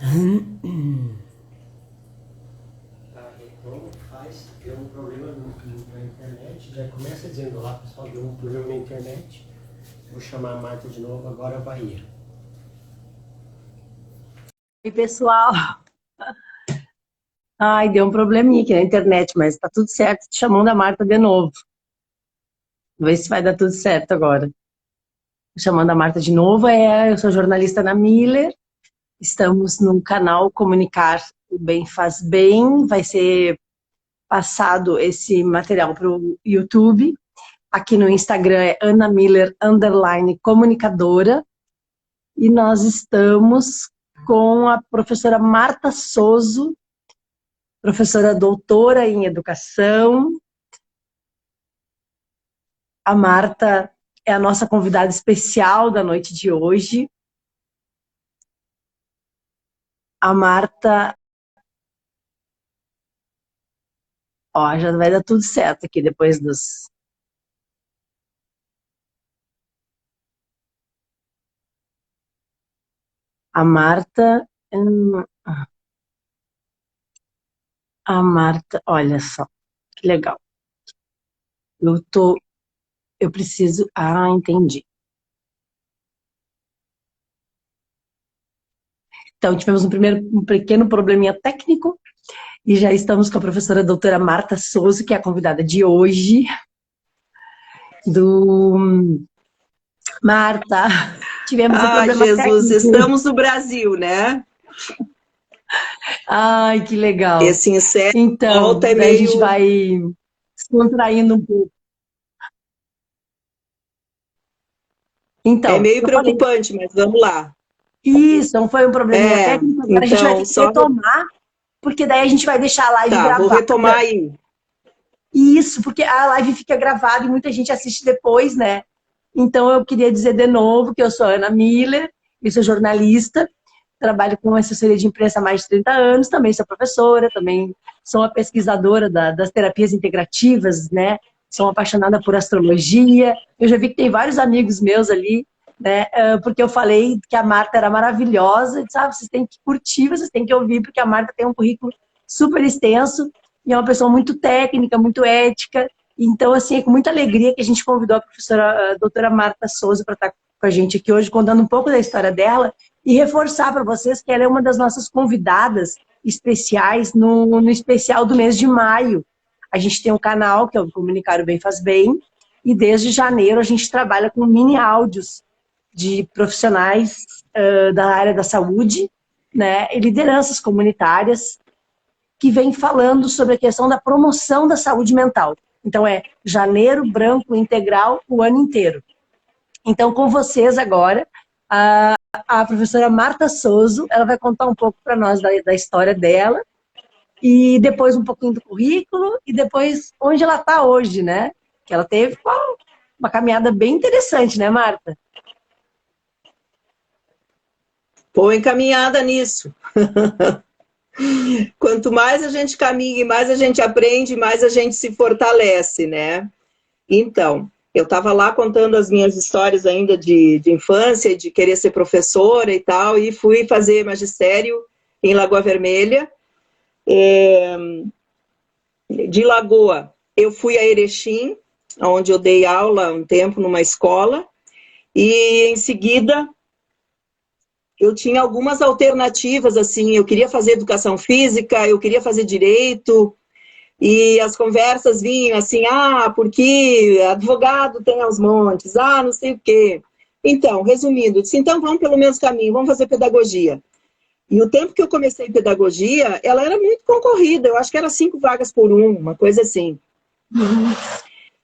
Então deu um problema na internet, já começa dizendo lá, pessoal, deu um problema na internet. Vou chamar a Marta de novo, agora vai ir. Oi, pessoal. Ai, deu um probleminha aqui na internet, mas tá tudo certo. Te chamando a Marta de novo. Vou ver se vai dar tudo certo agora. Chamando a Marta de novo, eu sou jornalista na Miller. Estamos no canal Comunicar o Bem Faz Bem. Vai ser passado esse material para o YouTube. Aqui no Instagram é Ana Miller _comunicadora. E nós estamos com a professora Marta Soso, professora doutora em educação. A Marta é a nossa convidada especial da noite de hoje. A Marta... Ó, já vai dar tudo certo aqui depois dos... A Marta... A Marta, olha só, que legal. Eu preciso... Ah, entendi. Então, tivemos um pequeno probleminha técnico e já estamos com a professora doutora Marta Souza, que é a convidada de hoje. Marta, tivemos um problema Jesus, técnico. estamos no Brasil, né? Ai, que legal. Esse inseto então, volta é daí meio... a gente vai se contraindo um pouco. Então, é meio eu falei, preocupante, mas vamos lá. isso, não foi um probleminha técnico, agora a gente vai ter que só retomar, porque daí a gente vai deixar a live Tá, gravada. vou retomar aí. Isso, porque a live fica gravada e muita gente assiste depois, né? Então eu queria dizer de novo que eu sou Ana Miller, eu sou jornalista, trabalho com assessoria de imprensa há mais de 30 anos, também sou professora, também sou uma pesquisadora das terapias integrativas, né? Sou apaixonada por astrologia. Eu já vi que tem vários amigos meus ali, né? Porque eu falei que a Marta era maravilhosa, e disse, vocês têm que curtir, vocês têm que ouvir, porque a Marta tem um currículo super extenso e é uma pessoa muito técnica, muito ética. Então, assim, é com muita alegria que a gente convidou a professora, a doutora Marta Souza, para estar com a gente aqui hoje, contando um pouco da história dela e reforçar para vocês que ela é uma das nossas convidadas especiais no especial do mês de maio. A gente tem um canal, que é o Comunicar o Bem Faz Bem, e desde janeiro a gente trabalha com mini áudios de profissionais da área da saúde, né, e lideranças comunitárias que vem falando sobre a questão da promoção da saúde mental. Então é janeiro branco integral o ano inteiro. Então com vocês agora, a professora Marta Souza, ela vai contar um pouco para nós da história dela, e depois um pouquinho do currículo, e depois onde ela está hoje, né? Que ela teve uma caminhada bem interessante, né, Marta? Pô, encaminhada nisso. Quanto mais a gente caminha, mais a gente aprende, mais a gente se fortalece, né? Então, eu estava lá contando as minhas histórias ainda de infância, de querer ser professora e tal, e fui fazer magistério em Lagoa Vermelha. De Lagoa, eu fui a Erechim, onde eu dei aula um tempo numa escola, e em seguida eu tinha algumas alternativas, assim, eu queria fazer educação física, eu queria fazer direito, e as conversas vinham assim, porque advogado tem aos montes, não sei o quê. Então, resumindo, eu disse, então vamos pelo mesmo caminho, vamos fazer pedagogia. E o tempo que eu comecei pedagogia, ela era muito concorrida, eu acho que era 5 vagas por uma coisa assim.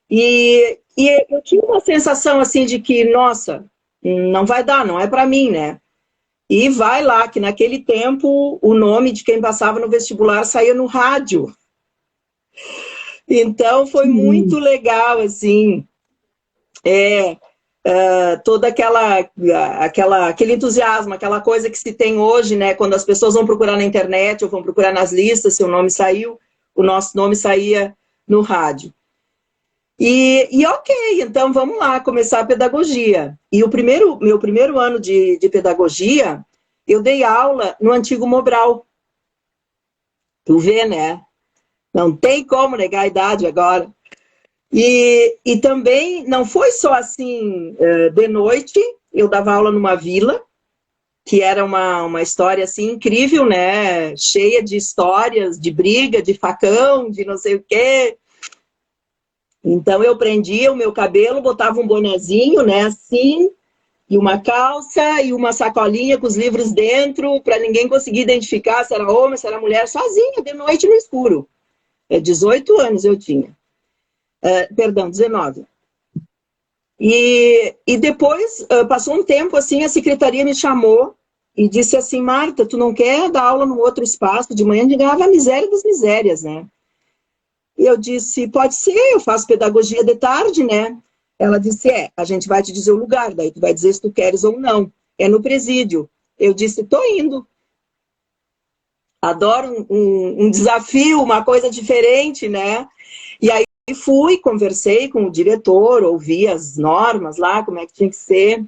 E eu tinha uma sensação assim de que, nossa, não vai dar, não é para mim, né? E vai lá, que naquele tempo o nome de quem passava no vestibular saía no rádio. Então foi muito legal, assim, todo aquele entusiasmo, aquela coisa que se tem hoje, né? Quando as pessoas vão procurar na internet ou vão procurar nas listas, seu nome saiu, o nosso nome saía no rádio. E ok, então vamos lá, começar a pedagogia. E meu primeiro ano de pedagogia, eu dei aula no antigo Mobral. Tu vê, né? Não tem como negar a idade agora. E também não foi só assim, de noite, eu dava aula numa vila, que era uma história assim incrível, né? Cheia de histórias, de briga, de facão, de não sei o quê. Então eu prendia o meu cabelo, botava um bonezinho, né, assim, e uma calça e uma sacolinha com os livros dentro, para ninguém conseguir identificar se era homem, se era mulher, sozinha, de noite no escuro. 18 anos eu tinha. Perdão, 19. E depois, passou um tempo, assim, a secretaria me chamou e disse assim, Marta, tu não quer dar aula num outro espaço? De manhã ganhava a miséria das misérias, né? E eu disse, pode ser, eu faço pedagogia de tarde, né? Ela disse, a gente vai te dizer o lugar, daí tu vai dizer se tu queres ou não. É no presídio. Eu disse, tô indo. Adoro um desafio, uma coisa diferente, né? E aí fui, conversei com o diretor, ouvi as normas lá, como é que tinha que ser.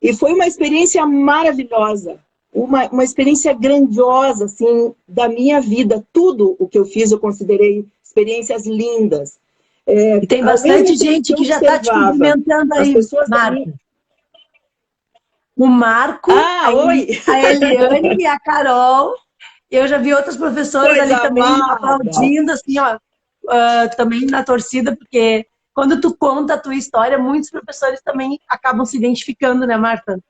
E foi uma experiência maravilhosa, uma experiência grandiosa, assim, da minha vida. Tudo o que eu fiz eu considerei experiências lindas. E tem bastante gente que já está te cumprimentando aí, Marta. O Marco, a Eliane e a Carol. Eu já vi outras professoras ali também aplaudindo, assim, ó, também na torcida, porque quando tu conta a tua história, muitos professores também acabam se identificando, né, Marta?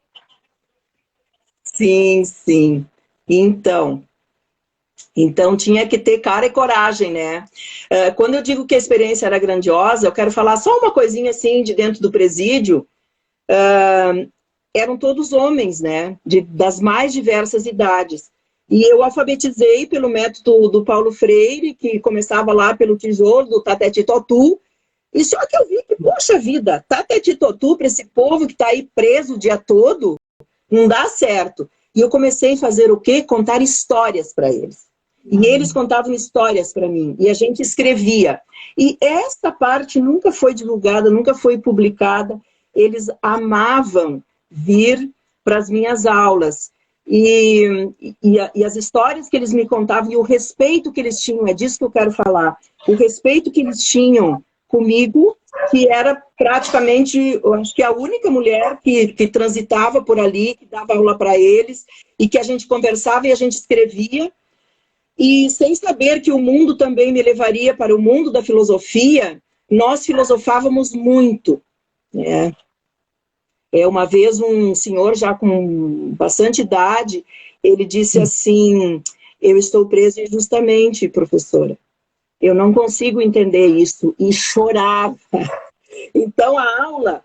Sim, sim. Então tinha que ter cara e coragem, né? Quando eu digo que a experiência era grandiosa, eu quero falar só uma coisinha assim de dentro do presídio. Eram todos homens, né? Das mais diversas idades. E eu alfabetizei pelo método do Paulo Freire, que começava lá pelo tijolo, do Tateti Totu. E só que eu vi que, poxa vida, Tateti Totu, para esse povo que está aí preso o dia todo, não dá certo. E eu comecei a fazer o quê? Contar histórias para eles. E eles contavam histórias para mim. E a gente escrevia. E essa parte nunca foi divulgada, nunca foi publicada. Eles amavam vir para as minhas aulas. E as histórias que eles me contavam e o respeito que eles tinham, é disso que eu quero falar. O respeito que eles tinham comigo, que era praticamente, eu acho que a única mulher que transitava por ali, que dava aula para eles, e que a gente conversava e a gente escrevia, e sem saber que o mundo também me levaria para o mundo da filosofia, nós filosofávamos muito, né? Uma vez um senhor já com bastante idade, ele disse assim, eu estou preso injustamente, professora. Eu não consigo entender isso. E chorava. Então, a aula,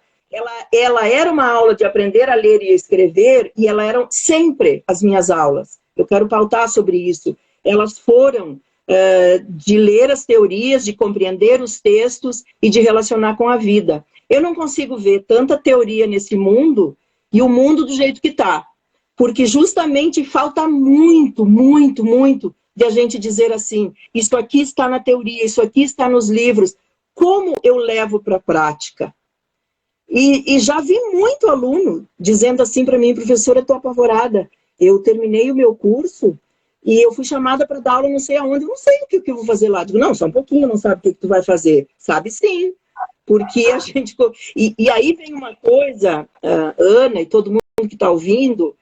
ela era uma aula de aprender a ler e escrever, e ela eram sempre as minhas aulas. Eu quero pautar sobre isso. Elas foram de ler as teorias, de compreender os textos e de relacionar com a vida. Eu não consigo ver tanta teoria nesse mundo e o mundo do jeito que está. Porque justamente falta muito, muito, muito de a gente dizer assim, isso aqui está na teoria, isso aqui está nos livros. Como eu levo para a prática? E já vi muito aluno dizendo assim para mim, professora, estou apavorada. Eu terminei o meu curso e eu fui chamada para dar aula não sei aonde, eu não sei o que eu vou fazer lá. Digo, não, só um pouquinho, não sabe o que tu vai fazer. Sabe sim. Porque a gente... E aí vem uma coisa, Ana e todo mundo que está ouvindo,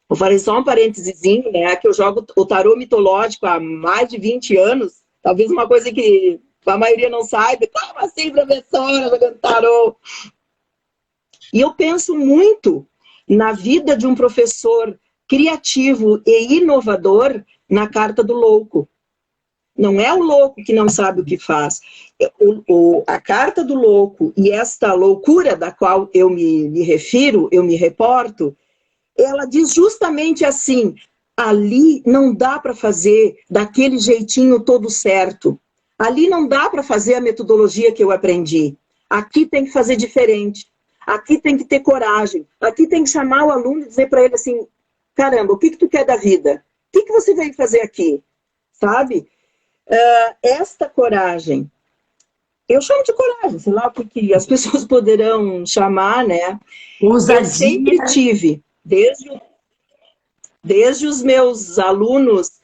vou fazer só um parêntesezinho, né, que eu jogo o tarô mitológico há mais de 20 anos, talvez uma coisa que a maioria não saiba, como assim, professora, jogando tarô? E eu penso muito na vida de um professor criativo e inovador na carta do louco. Não é o louco que não sabe o que faz. A carta do louco e esta loucura da qual eu me refiro, eu me reporto, ela diz justamente assim, ali não dá para fazer daquele jeitinho todo certo. Ali não dá para fazer a metodologia que eu aprendi. Aqui tem que fazer diferente. Aqui tem que ter coragem. Aqui tem que chamar o aluno e dizer para ele assim, caramba, o que tu quer da vida? O que você veio fazer aqui? Sabe? Esta coragem, eu chamo de coragem, sei lá o que as pessoas poderão chamar, né? Ousadia. Eu sempre tive. desde, desde os meus alunos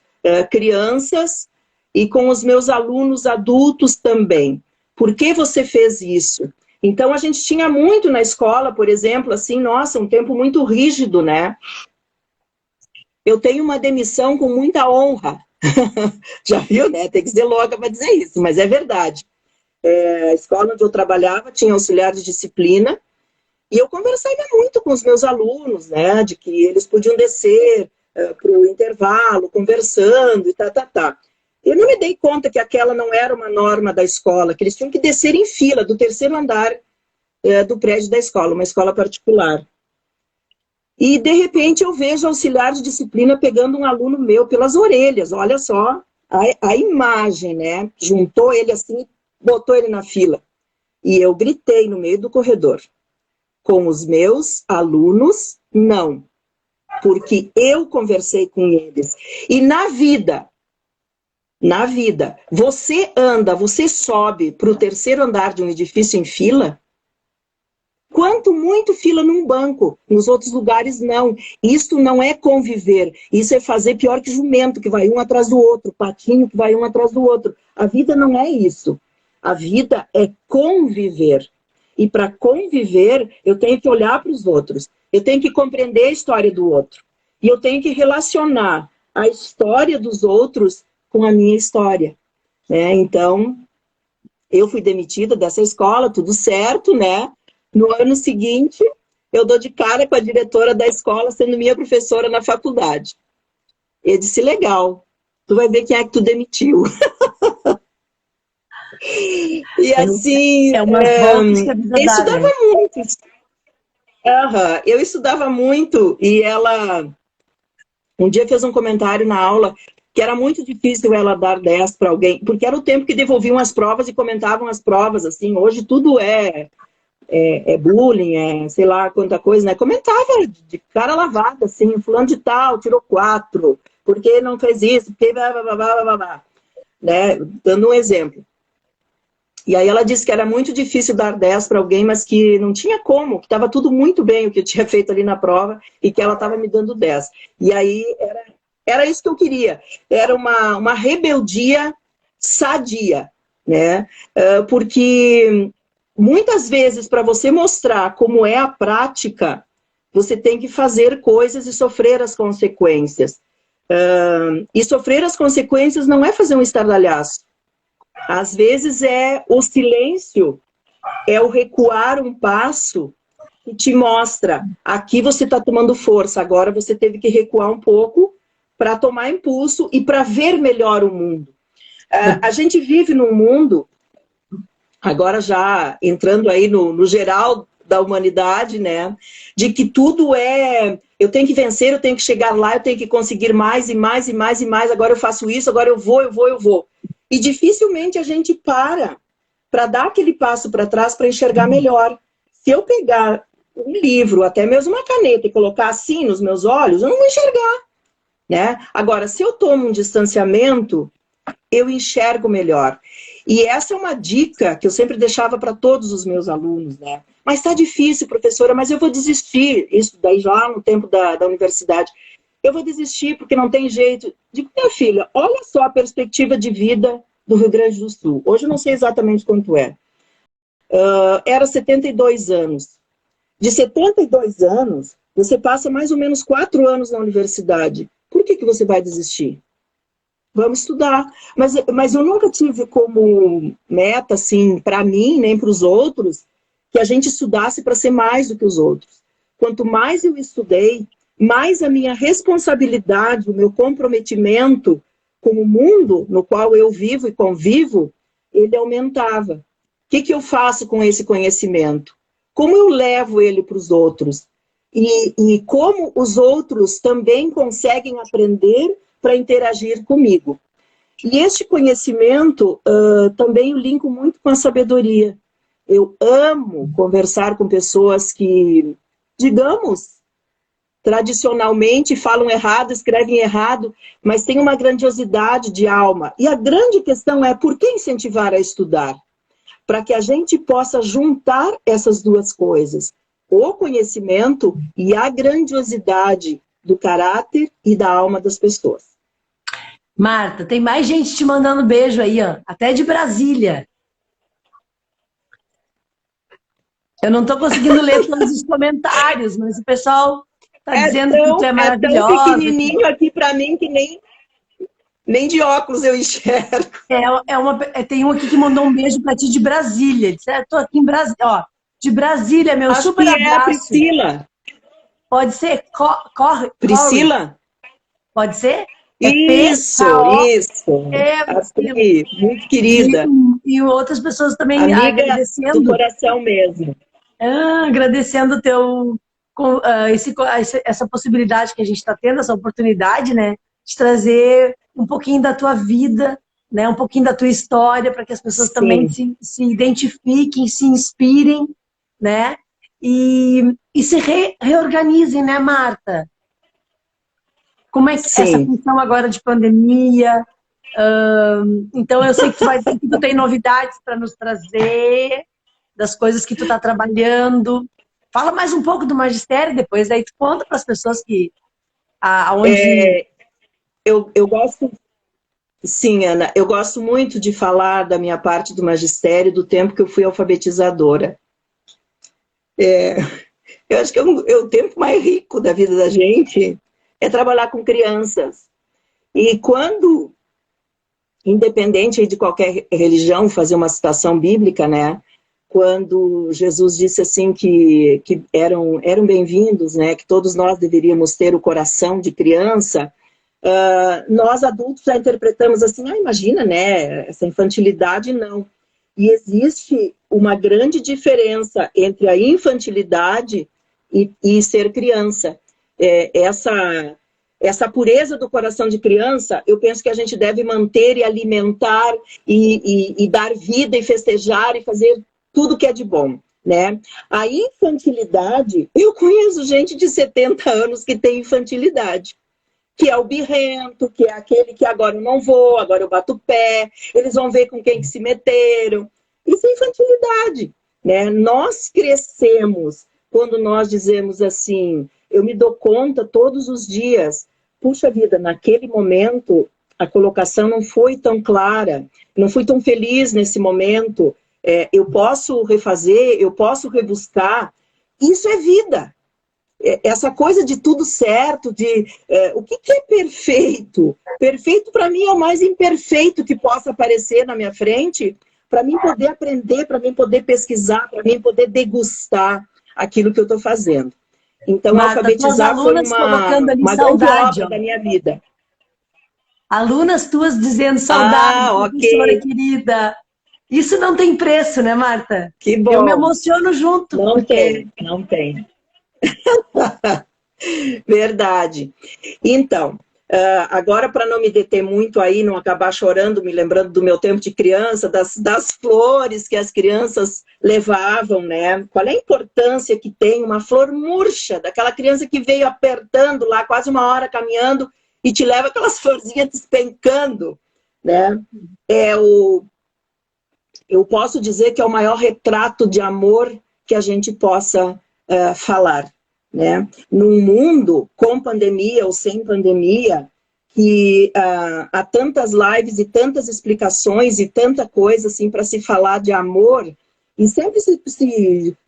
crianças e com os meus alunos adultos também. Por que você fez isso? Então, a gente tinha muito na escola, por exemplo, assim, nossa, um tempo muito rígido, né? Eu tenho uma demissão com muita honra. Já viu, né? Tem que ser louca para dizer isso, mas é verdade. A escola onde eu trabalhava tinha auxiliar de disciplina e eu conversava muito com os meus alunos, né? De que eles podiam descer para o intervalo, conversando e tá. Eu não me dei conta que aquela não era uma norma da escola, que eles tinham que descer em fila do terceiro andar do prédio da escola, uma escola particular. E, de repente, eu vejo auxiliar de disciplina pegando um aluno meu pelas orelhas. Olha só a imagem, né? Juntou ele assim, botou ele na fila. E eu gritei no meio do corredor. Com os meus alunos, não. Porque eu conversei com eles. E na vida, você sobe para o terceiro andar de um edifício em fila? Quanto muito fila num banco, nos outros lugares não. Isso não é conviver, isso é fazer pior que jumento, que vai um atrás do outro, patinho que vai um atrás do outro. A vida não é isso. A vida é conviver. E para conviver, eu tenho que olhar para os outros, eu tenho que compreender a história do outro. E eu tenho que relacionar a história dos outros com a minha história. Né? Então, eu fui demitida dessa escola, tudo certo, né? No ano seguinte, eu dou de cara com a diretora da escola, sendo minha professora na faculdade. Eu disse, legal, tu vai ver quem é que tu demitiu. E assim... É umas voltas que a vida eu dá, estudava né? muito. Eu estudava muito e ela... Um dia fez um comentário na aula que era muito difícil ela dar 10 para alguém, porque era o tempo que devolviam as provas e comentavam as provas, assim. Hoje tudo é bullying, sei lá quanta coisa, né? Comentava de cara lavada, assim, fulano de tal, tirou 4, por que não fez isso, porque blá, né? Dando um exemplo. E aí ela disse que era muito difícil dar 10 para alguém, mas que não tinha como, que estava tudo muito bem o que eu tinha feito ali na prova e que ela estava me dando 10. E aí era isso que eu queria. Era uma rebeldia sadia, né? Porque muitas vezes, para você mostrar como é a prática, você tem que fazer coisas e sofrer as consequências. E sofrer as consequências não é fazer um estardalhaço. Às vezes é o silêncio, é o recuar um passo que te mostra, aqui você está tomando força, agora você teve que recuar um pouco para tomar impulso e para ver melhor o mundo. A gente vive num mundo, agora já entrando aí no geral da humanidade, né, de que tudo eu tenho que vencer, eu tenho que chegar lá, eu tenho que conseguir mais e mais e mais e mais, agora eu faço isso, agora eu vou. E dificilmente a gente para dar aquele passo para trás para enxergar melhor. Se eu pegar um livro, até mesmo uma caneta, e colocar assim nos meus olhos, eu não vou enxergar. Né? Agora, se eu tomo um distanciamento, eu enxergo melhor. E essa é uma dica que eu sempre deixava para todos os meus alunos. Né? Mas está difícil, professora, mas eu vou desistir. Isso daí já no tempo da universidade. Eu vou desistir porque não tem jeito. Digo, minha filha, olha só a perspectiva de vida do Rio Grande do Sul. Hoje eu não sei exatamente quanto é. Era 72 anos. De 72 anos, você passa mais ou menos 4 anos na universidade. Por que você vai desistir? Vamos estudar. Mas eu nunca tive como meta, assim, para mim, nem para os outros, que a gente estudasse para ser mais do que os outros. Quanto mais eu estudei, mais a minha responsabilidade, o meu comprometimento com o mundo no qual eu vivo e convivo, ele aumentava. O que eu faço com esse conhecimento? Como eu levo ele para os outros? E como os outros também conseguem aprender para interagir comigo? E este conhecimento também eu linko muito com a sabedoria. Eu amo conversar com pessoas que, digamos, tradicionalmente falam errado, escrevem errado, mas têm uma grandiosidade de alma. E a grande questão é por que incentivar a estudar? Para que a gente possa juntar essas duas coisas. o conhecimento e a grandiosidade do caráter e da alma das pessoas. Marta, tem mais gente te mandando beijo aí, ó, até de Brasília. Eu não estou conseguindo ler todos os comentários, mas o pessoal está dizendo que tu é maravilhosa. É tão pequenininho aqui para mim que nem de óculos eu enxergo. Tem um aqui que mandou um beijo para ti de Brasília. Ele disse, estou aqui em Brasília, ó, de Brasília, meu Acho super que abraço. É a Priscila. Pode ser? Priscila? Pode ser? Isso. É, Muito querida. E outras pessoas também amiga agradecendo. Do coração mesmo. Agradecendo essa possibilidade que a gente está tendo, essa oportunidade, né? De trazer um pouquinho da tua vida, né? Um pouquinho da tua história, para que as pessoas também se identifiquem, se inspirem, né? E se reorganizem, né, Marta? Como é que essa função agora de pandemia? Então, eu sei que tu tem novidades para nos trazer, das coisas que tu está trabalhando. Fala mais um pouco do magistério, depois aí tu conta para as pessoas que aonde... Eu gosto... Sim, Ana, eu gosto muito de falar da minha parte do magistério, do tempo que eu fui alfabetizadora. Eu acho que o tempo mais rico da vida da gente é trabalhar com crianças. E quando, independente de qualquer religião, fazer uma citação bíblica, né? Quando Jesus disse assim que eram bem-vindos, né? Que todos nós deveríamos ter o coração de criança, nós adultos já interpretamos assim, imagina, né? Essa infantilidade, não. E existe uma grande diferença entre a infantilidade e ser criança. Essa pureza do coração de criança, eu penso que a gente deve manter e alimentar e dar vida e festejar e fazer tudo que é de bom, né? A infantilidade, eu conheço gente de 70 anos que tem infantilidade, que é o birrento, que é aquele que agora eu não vou, agora eu bato o pé, eles vão ver com quem que se meteram. Isso é infantilidade, né? Nós crescemos quando nós dizemos assim, eu me dou conta todos os dias, puxa vida, naquele momento a colocação não foi tão clara, não fui tão feliz nesse momento, eu posso refazer, eu posso rebuscar, isso é vida. Essa coisa de tudo certo, o que é perfeito? Perfeito para mim é o mais imperfeito que possa aparecer na minha frente, para mim poder aprender, para mim poder pesquisar, para mim poder degustar aquilo que eu estou fazendo. Então, Marta, alfabetizar foi uma saudade, grande obra da minha vida. Alunas tuas dizendo saudade, professora querida. Isso não tem preço, né, Marta? Que bom. Eu me emociono junto. Não tem. Verdade. Então, agora para não me deter muito aí, não acabar chorando, me lembrando do meu tempo de criança, das flores que as crianças levavam, né? Qual é a importância que tem uma flor murcha, daquela criança que veio apertando lá quase uma hora caminhando e te leva aquelas florzinhas despencando, né? Eu posso dizer que é o maior retrato de amor que a gente possa falar, né? Num mundo com pandemia ou sem pandemia, que há tantas lives e tantas explicações e tanta coisa assim para se falar de amor, e sempre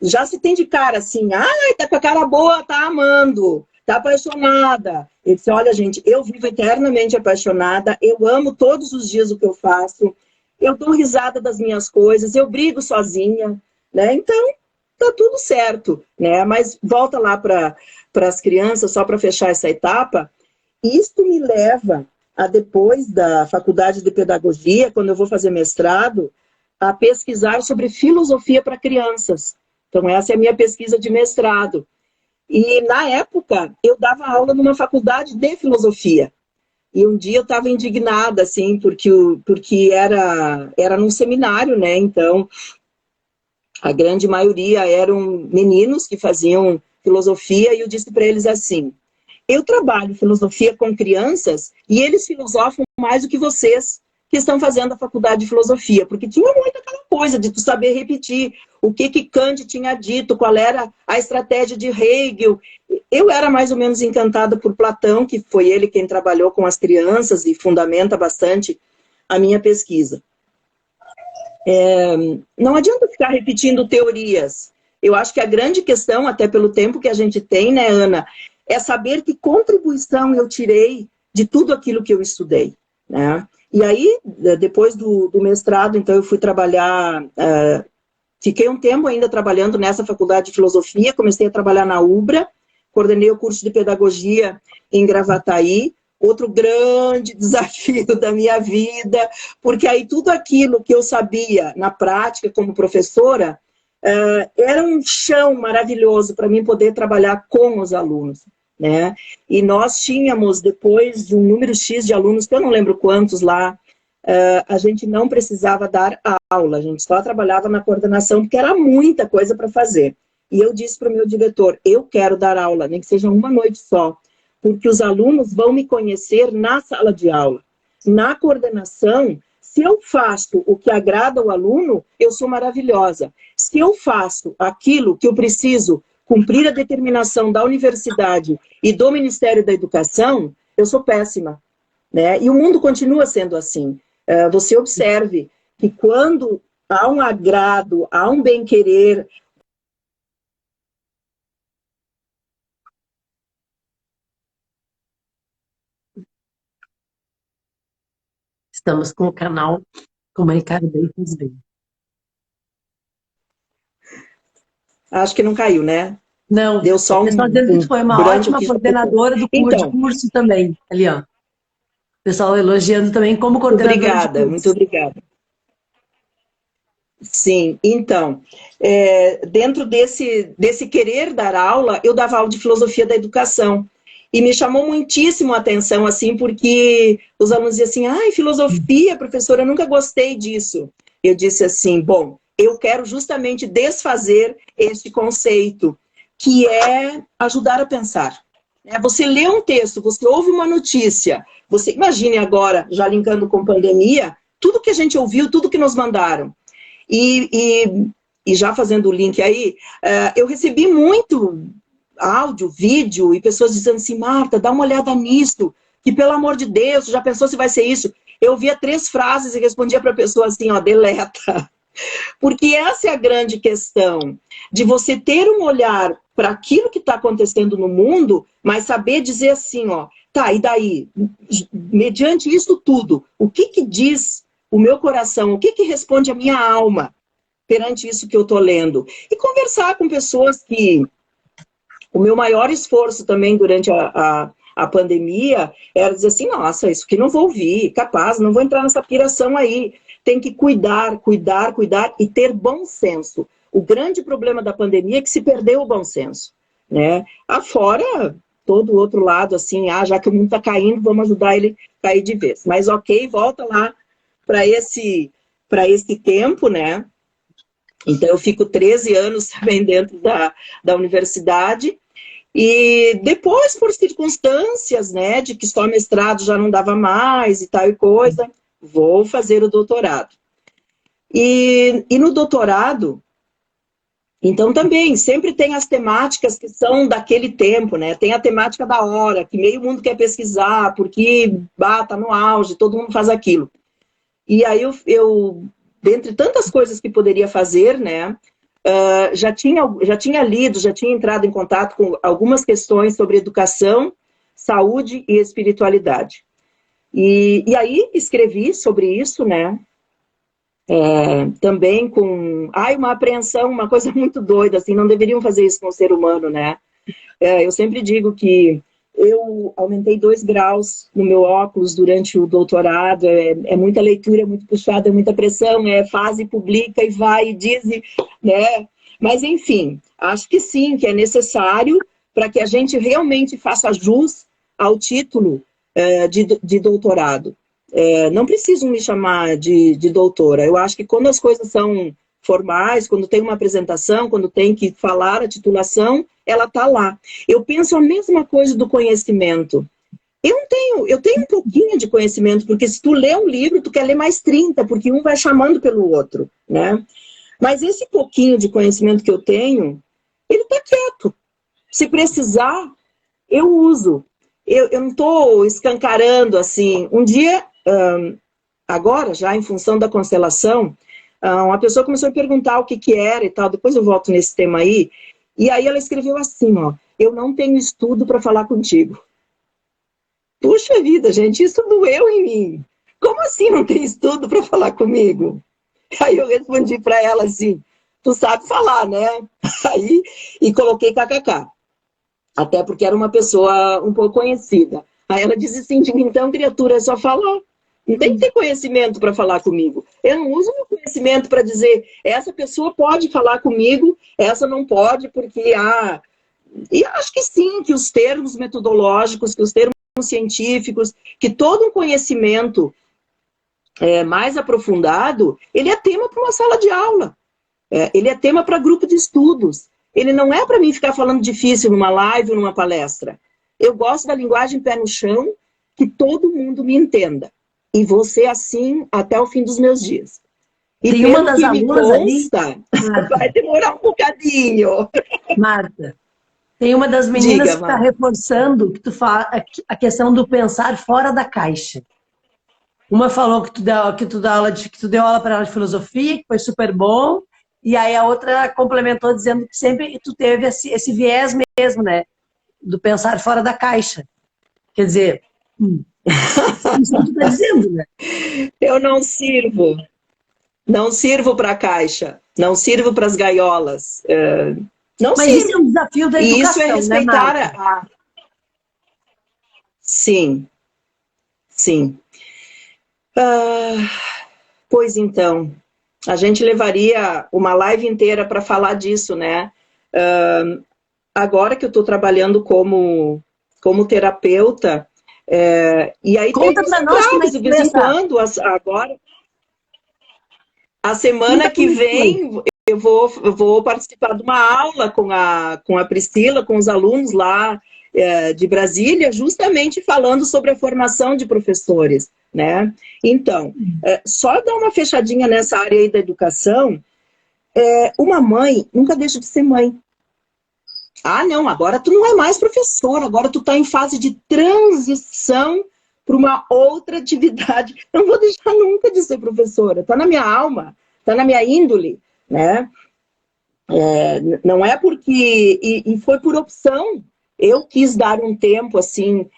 já se tem de cara assim, tá com a cara boa, tá amando, tá apaixonada. Eu disse, olha gente, eu vivo eternamente apaixonada, eu amo todos os dias o que eu faço, eu dou risada das minhas coisas, eu brigo sozinha, né? Então, tá tudo certo, né? Mas volta lá para as crianças, só para fechar essa etapa, isto me leva a, depois da faculdade de pedagogia, quando eu vou fazer mestrado, a pesquisar sobre filosofia para crianças. Então, essa é a minha pesquisa de mestrado. E, na época, eu dava aula numa faculdade de filosofia. E um dia eu estava indignada, assim, porque era num seminário, né? Então, a grande maioria eram meninos que faziam filosofia, e eu disse para eles assim, eu trabalho filosofia com crianças e eles filosofam mais do que vocês que estão fazendo a faculdade de filosofia, porque tinha muito aquela coisa de tu saber repetir o que Kant tinha dito, qual era a estratégia de Hegel. Eu era mais ou menos encantada por Platão, que foi ele quem trabalhou com as crianças e fundamenta bastante a minha pesquisa. Não adianta ficar repetindo teorias. Eu acho que a grande questão, até pelo tempo que a gente tem, né, Ana, é saber que contribuição eu tirei de tudo aquilo que eu estudei, né? E aí, depois do mestrado, então eu fui trabalhar, fiquei um tempo ainda trabalhando nessa faculdade de filosofia, comecei a trabalhar na UBRA, coordenei o curso de pedagogia em Gravataí, outro grande desafio da minha vida, porque aí tudo aquilo que eu sabia na prática como professora, era um chão maravilhoso para mim poder trabalhar com os alunos, né? E nós tínhamos, depois de um número X de alunos, que eu não lembro quantos lá, a gente não precisava dar aula, a gente só trabalhava na coordenação, porque era muita coisa para fazer. E eu disse para o meu diretor, eu quero dar aula, nem que seja uma noite só, porque os alunos vão me conhecer na sala de aula. Na coordenação, se eu faço o que agrada ao aluno, eu sou maravilhosa. Se eu faço aquilo que eu preciso cumprir a determinação da universidade e do Ministério da Educação, eu sou péssima, né? E o mundo continua sendo assim. Você observe que quando há um agrado, há um bem-querer... Estamos com o canal Comunicar Bem Faz Bem. Acho que não caiu, né? Não, deu só o pessoal dizendo que foi uma ótima coordenadora do então, curso também, ali, ó. O pessoal elogiando também como coordenadora. Obrigada, muito obrigada. Sim, então, dentro desse querer dar aula, eu dava aula de filosofia da educação. E me chamou muitíssimo a atenção, assim, porque os alunos diziam assim, ai, filosofia, professora, eu nunca gostei disso. Eu disse assim, bom, eu quero justamente desfazer este conceito, que é ajudar a pensar. Você lê um texto, você ouve uma notícia, você imagine agora, já linkando com pandemia, tudo que a gente ouviu, tudo que nos mandaram. E já fazendo o link aí, eu recebi muito áudio, vídeo, e pessoas dizendo assim, Marta, dá uma olhada nisso, que pelo amor de Deus, já pensou se vai ser isso? Eu via 3 frases e respondia para a pessoa assim, ó, deleta. Porque essa é a grande questão, de você ter um olhar para aquilo que está acontecendo no mundo, mas saber dizer assim, ó, tá, e daí? Mediante isso tudo, o que diz o meu coração, o que responde a minha alma perante isso que eu estou lendo? E conversar com pessoas que... O meu maior esforço também durante a pandemia era dizer assim, nossa, isso que não vou ouvir, capaz, não vou entrar nessa piração aí. Tem que cuidar e ter bom senso. O grande problema da pandemia é que se perdeu o bom senso, né? Afora todo o outro lado, assim, já que o mundo está caindo, vamos ajudar ele a cair de vez. Mas ok, volta lá para esse tempo, né? Então, eu fico 13 anos também dentro da universidade. E depois, por circunstâncias, né, de que só mestrado já não dava mais e tal e coisa, vou fazer o doutorado. E no doutorado, então também, sempre tem as temáticas que são daquele tempo, né? Tem a temática da hora, que meio mundo quer pesquisar, porque tá no auge, todo mundo faz aquilo. E aí eu dentre tantas coisas que poderia fazer, né, já tinha lido, já tinha entrado em contato com algumas questões sobre educação, saúde e espiritualidade. E aí escrevi sobre isso, né, também com uma apreensão, uma coisa muito doida, assim, não deveriam fazer isso com o ser humano, né. Eu sempre digo que eu aumentei 2 graus no meu óculos durante o doutorado, é muita leitura, é muito puxada, é muita pressão, faz e publica e vai e diz, né? Mas enfim, acho que sim, que é necessário para que a gente realmente faça jus ao título de doutorado. Não precisam me chamar de doutora, eu acho que quando as coisas são formais, quando tem uma apresentação, quando tem que falar a titulação, ela está lá. Eu penso a mesma coisa do conhecimento. Eu tenho um pouquinho de conhecimento, porque se tu lê um livro, tu quer ler mais 30, porque um vai chamando pelo outro, né? Mas esse pouquinho de conhecimento que eu tenho, ele está quieto. Se precisar, eu uso. Eu não estou escancarando assim. Um dia, agora já em função da constelação, uma pessoa começou a perguntar o que era e tal. Depois eu volto nesse tema aí. E aí ela escreveu assim, ó: eu não tenho estudo para falar contigo. Puxa vida, gente, isso doeu em mim. Como assim não tem estudo para falar comigo? Aí eu respondi para ela assim: tu sabe falar, né? Aí, e coloquei kkk. Até porque era uma pessoa um pouco conhecida. Aí ela disse assim: então, criatura, é só falar. Não tem que ter conhecimento para falar comigo. Eu não uso meu conhecimento para dizer, essa pessoa pode falar comigo, essa não pode, porque... E acho que sim, que os termos metodológicos, que os termos científicos, que todo um conhecimento mais aprofundado, ele é tema para uma sala de aula. Ele é tema para grupo de estudos. Ele não é para mim ficar falando difícil numa live ou numa palestra. Eu gosto da linguagem pé no chão, que todo mundo me entenda. E vou ser assim até o fim dos meus dias. E tem uma das alunas consta, ali, vai demorar um bocadinho. Marta, tem uma das meninas que está reforçando que tu fala, a questão do pensar fora da caixa. Uma falou que tu deu aula para ela de filosofia, que foi super bom, e aí a outra complementou dizendo que sempre tu teve esse viés mesmo, né? Do pensar fora da caixa. Quer dizer, isso que tu tá dizendo, né? Eu não sirvo. Não sirvo para a caixa. Não sirvo para as gaiolas. Não Mas sirvo. isso é um desafio da educação, e isso é respeitar, né, Sim. Sim. Pois então, a gente levaria uma live inteira para falar disso, né? Agora que eu estou trabalhando como terapeuta, e aí conta para nós como é que de vez em quando, agora, a semana que vem, eu vou participar de uma aula com a Priscila, com os alunos lá de Brasília, justamente falando sobre a formação de professores, né? Então, só dar uma fechadinha nessa área aí da educação, uma mãe nunca deixa de ser mãe. Ah, não, agora tu não é mais professor, agora tu está em fase de transição para uma outra atividade. Não vou deixar nunca de ser professora, está na minha alma, está na minha índole, né? Não é porque... E foi por opção. Eu quis dar um tempo, assim,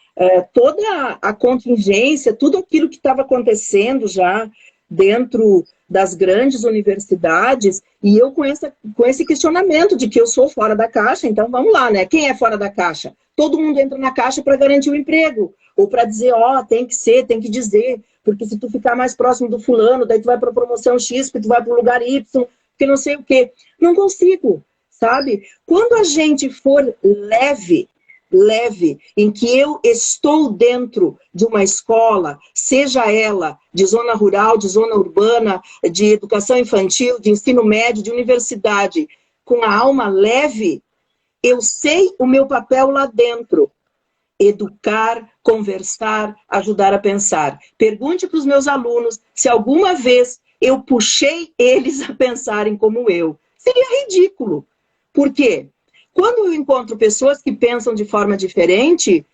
toda a contingência, tudo aquilo que estava acontecendo já dentro das grandes universidades, e eu com esse questionamento de que eu sou fora da caixa, então vamos lá, né? Quem é fora da caixa? Todo mundo entra na caixa para garantir o emprego, ou para dizer, tem que ser, tem que dizer, porque se tu ficar mais próximo do fulano, daí tu vai para a promoção X, porque tu vai para o lugar Y, porque não sei o quê. Não consigo, sabe? Quando a gente for leve, em que eu estou dentro de uma escola, seja ela de zona rural, de zona urbana, de educação infantil, de ensino médio, de universidade, com a alma leve, eu sei o meu papel lá dentro. Educar, conversar, ajudar a pensar. Pergunte para os meus alunos se alguma vez eu puxei eles a pensarem como eu. Seria ridículo. Por quê? Quando eu encontro pessoas que pensam de forma diferente,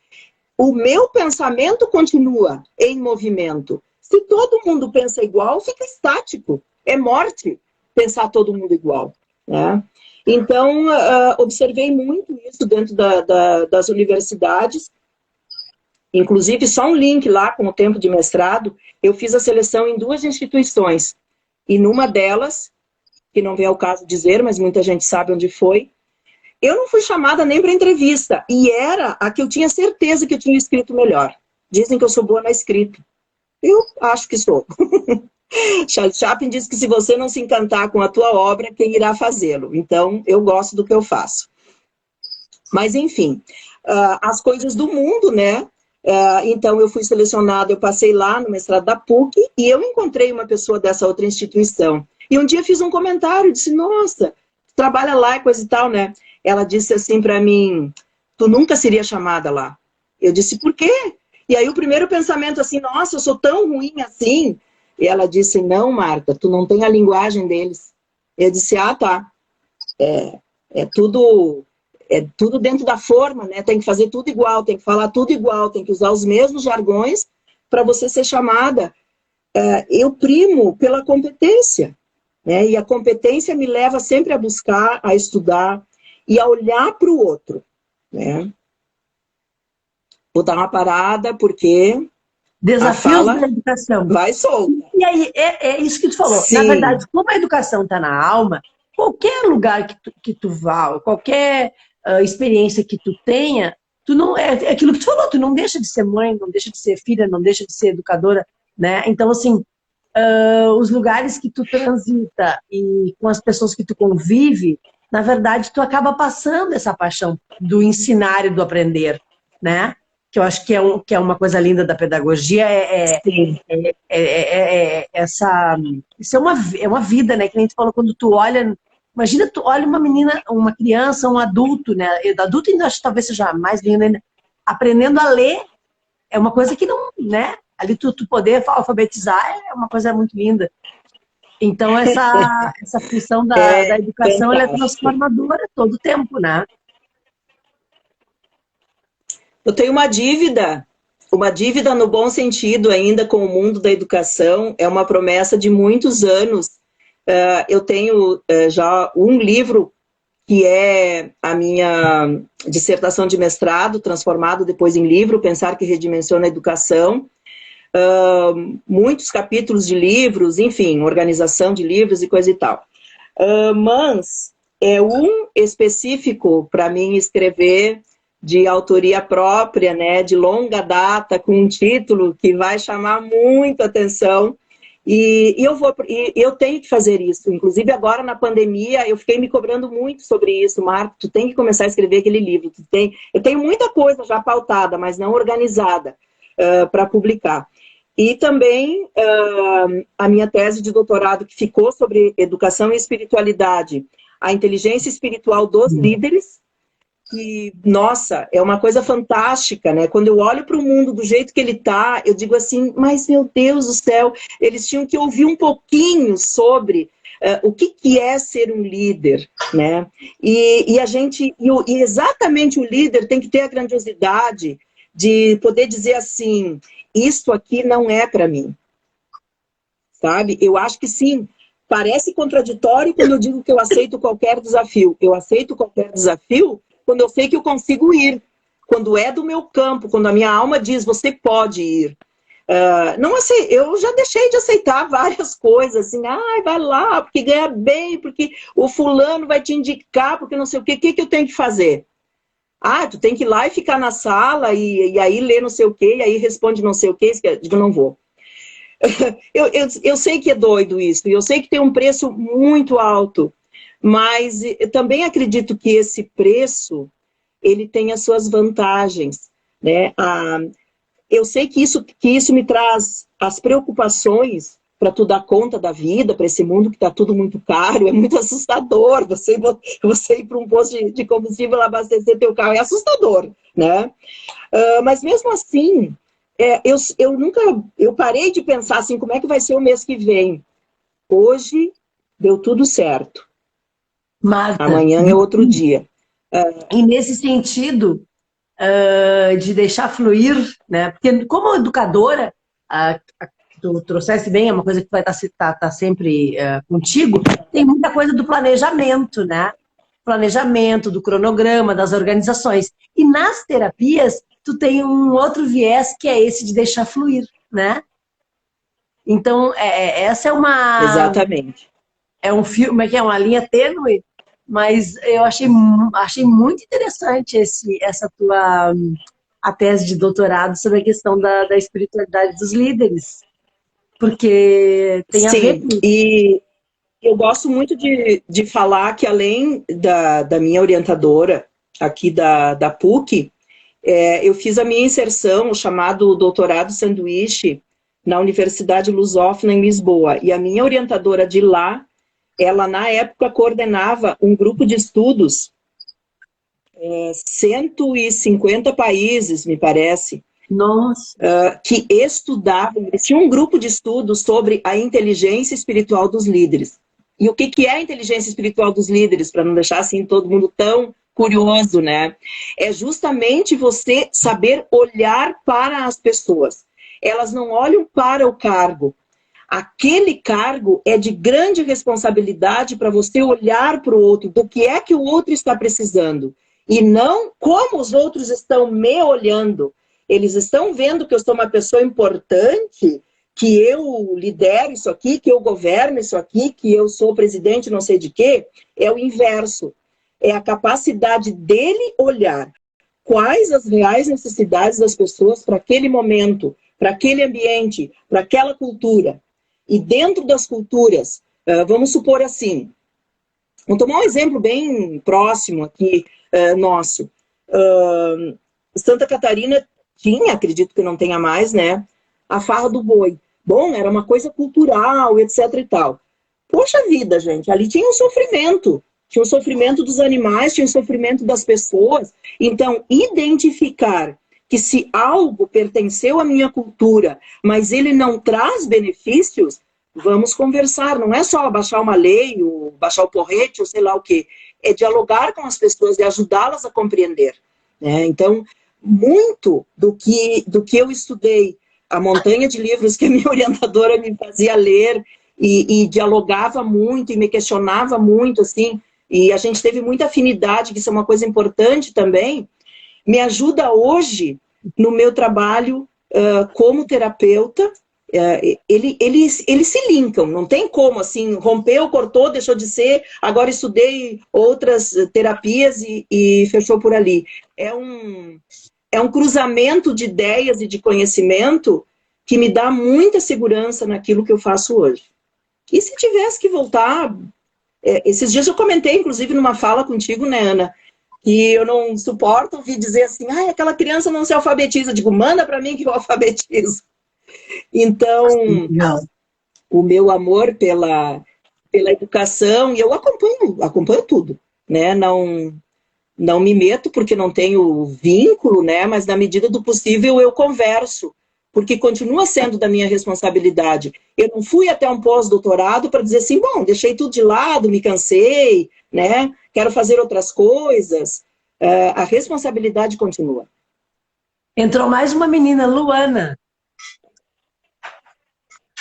o meu pensamento continua em movimento. Se todo mundo pensa igual, fica estático. É morte pensar todo mundo igual, né? Então, observei muito isso dentro das universidades. Inclusive, só um link lá com o tempo de mestrado, eu fiz a seleção em 2 instituições. E numa delas, que não vem ao caso dizer, mas muita gente sabe onde foi, eu não fui chamada nem para entrevista, e era a que eu tinha certeza que eu tinha escrito melhor. Dizem que eu sou boa na escrita. Eu acho que sou. Charles Chaplin diz que se você não se encantar com a tua obra, quem irá fazê-lo? Então, eu gosto do que eu faço. Mas, enfim, as coisas do mundo, né? Então, eu fui selecionada, eu passei lá no mestrado da PUC, e eu encontrei uma pessoa dessa outra instituição. E um dia fiz um comentário, disse, nossa, trabalha lá e coisa e tal, né? Ela disse assim para mim, tu nunca seria chamada lá. Eu disse, por quê? E aí o primeiro pensamento assim, nossa, eu sou tão ruim assim. E ela disse, não, Marta, tu não tem a linguagem deles. Eu disse, ah, tá. É tudo dentro da forma, né? Tem que fazer tudo igual, tem que falar tudo igual, tem que usar os mesmos jargões para você ser chamada. Eu primo pela competência, né? E a competência me leva sempre a buscar, a estudar e a olhar para o outro, né? Vou dar uma parada, porque a Desafios fala da educação. vai solta. E aí, é isso que tu falou. Sim. Na verdade, como a educação está na alma, qualquer lugar que tu vá, qualquer experiência que tu tenha, tu não é aquilo que tu falou, tu não deixa de ser mãe, não deixa de ser filha, não deixa de ser educadora, né? Então, assim, os lugares que tu transita e com as pessoas que tu convive, na verdade, tu acaba passando essa paixão do ensinar e do aprender, né? Que eu acho que é uma coisa linda da pedagogia, Sim. isso é uma vida, né? Que nem tu falou, quando tu olha, imagina tu olha uma menina, uma criança, um adulto, né? Adulto ainda acho que talvez seja mais lindo ainda, aprendendo a ler, é uma coisa que não, né? Ali tu poder alfabetizar é uma coisa muito linda. Então essa função da educação, ela é transformadora todo o tempo, né? Eu tenho uma dívida no bom sentido ainda com o mundo da educação, é uma promessa de muitos anos. Eu tenho já um livro que é a minha dissertação de mestrado, transformado depois em livro, Pensar que Redimensiona a Educação. Muitos capítulos de livros, enfim, organização de livros e coisa e tal. Mas é um específico para mim escrever de autoria própria, né, de longa data, com um título que vai chamar muito atenção. E eu tenho que fazer isso. Inclusive, agora na pandemia, eu fiquei me cobrando muito sobre isso. Marco, tu tem que começar a escrever aquele livro. Eu tenho muita coisa já pautada, mas não organizada para publicar. E também a minha tese de doutorado, que ficou sobre educação e espiritualidade, a inteligência espiritual dos líderes, que, nossa, é uma coisa fantástica, né? Quando eu olho para o mundo do jeito que ele está, eu digo assim, mas meu Deus do céu, eles tinham que ouvir um pouquinho sobre o que é ser um líder, né? E exatamente o líder tem que ter a grandiosidade de poder dizer assim, isto aqui não é para mim, sabe? Eu acho que sim, parece contraditório quando eu digo que eu aceito qualquer desafio. Eu aceito qualquer desafio quando eu sei que eu consigo ir, quando é do meu campo, quando a minha alma diz, você pode ir. Eu já deixei de aceitar várias coisas, assim, vai lá, porque ganha bem, porque o fulano vai te indicar, porque não sei o quê, o que eu tenho que fazer? Tu tem que ir lá e ficar na sala, e aí ler não sei o quê, e aí responde não sei o quê, eu digo, não vou. Eu sei que é doido isso, e eu sei que tem um preço muito alto, mas eu também acredito que esse preço, ele tem as suas vantagens, né? Eu sei que isso me traz as preocupações para tu dar conta da vida, para esse mundo que está tudo muito caro, é muito assustador. Você ir para um posto de combustível abastecer teu carro, é assustador, né? Mas mesmo assim, eu parei de pensar assim, como é que vai ser o mês que vem? Hoje deu tudo certo. Marta, amanhã é outro dia. E nesse sentido de deixar fluir, né? Porque como educadora, tu trouxesse bem, é uma coisa que vai estar sempre contigo, tem muita coisa do planejamento, né? Planejamento, do cronograma, das organizações. E nas terapias, tu tem um outro viés que é esse de deixar fluir, né? Então, essa é uma... Exatamente. É um filme, que é uma linha tênue, mas eu achei muito interessante essa tua a tese de doutorado sobre a questão da espiritualidade dos líderes, porque tem a ver com... E eu gosto muito de falar que além da minha orientadora aqui da PUC, eu fiz a minha inserção, o chamado doutorado sanduíche, na Universidade Lusófona em Lisboa, e a minha orientadora de lá, ela, na época, coordenava um grupo de estudos, 150 países, me parece. Nossa. Que estudavam, eles tinham um grupo de estudos sobre a inteligência espiritual dos líderes. E o que é a inteligência espiritual dos líderes, para não deixar assim todo mundo tão curioso, né? É justamente você saber olhar para as pessoas. Elas não olham para o cargo. Aquele cargo é de grande responsabilidade para você olhar para o outro, do que é que o outro está precisando. E não como os outros estão me olhando. Eles estão vendo que eu sou uma pessoa importante, que eu lidero isso aqui, que eu governo isso aqui, que eu sou presidente não sei de quê. É o inverso. É a capacidade dele olhar quais as reais necessidades das pessoas para aquele momento, para aquele ambiente, para aquela cultura. E dentro das culturas, vamos supor assim, vamos tomar um exemplo bem próximo aqui, nosso. Santa Catarina tinha, acredito que não tenha mais, né, a farra do boi. Bom, era uma coisa cultural, etc e tal. Poxa vida, gente, ali tinha um sofrimento. Tinha o sofrimento dos animais, tinha o sofrimento das pessoas. Então, identificar que se algo pertenceu à minha cultura, mas ele não traz benefícios, vamos conversar. Não é só baixar uma lei, ou baixar o porrete, ou sei lá o quê. É dialogar com as pessoas e ajudá-las a compreender. Né? Então, muito do que eu estudei, a montanha de livros que a minha orientadora me fazia ler, e dialogava muito, e me questionava muito, assim, e a gente teve muita afinidade, que isso é uma coisa importante também, me ajuda hoje no meu trabalho como terapeuta. Eles se linkam, não tem como, assim, rompeu, cortou, deixou de ser, agora estudei outras terapias e fechou por ali. É um cruzamento de ideias e de conhecimento que me dá muita segurança naquilo que eu faço hoje. E se tivesse que voltar... esses dias eu comentei, inclusive, numa fala contigo, né, Ana, que eu não suporto ouvir dizer assim, aquela criança não se alfabetiza. Eu digo, manda para mim que eu alfabetizo. Então, o meu amor pela educação, e eu acompanho tudo, né, não me meto porque não tenho vínculo, né, mas na medida do possível eu converso, porque continua sendo da minha responsabilidade. Eu não fui até um pós-doutorado para dizer assim, bom, deixei tudo de lado, me cansei, né? Quero fazer outras coisas. A responsabilidade continua. Entrou mais uma menina, Luana.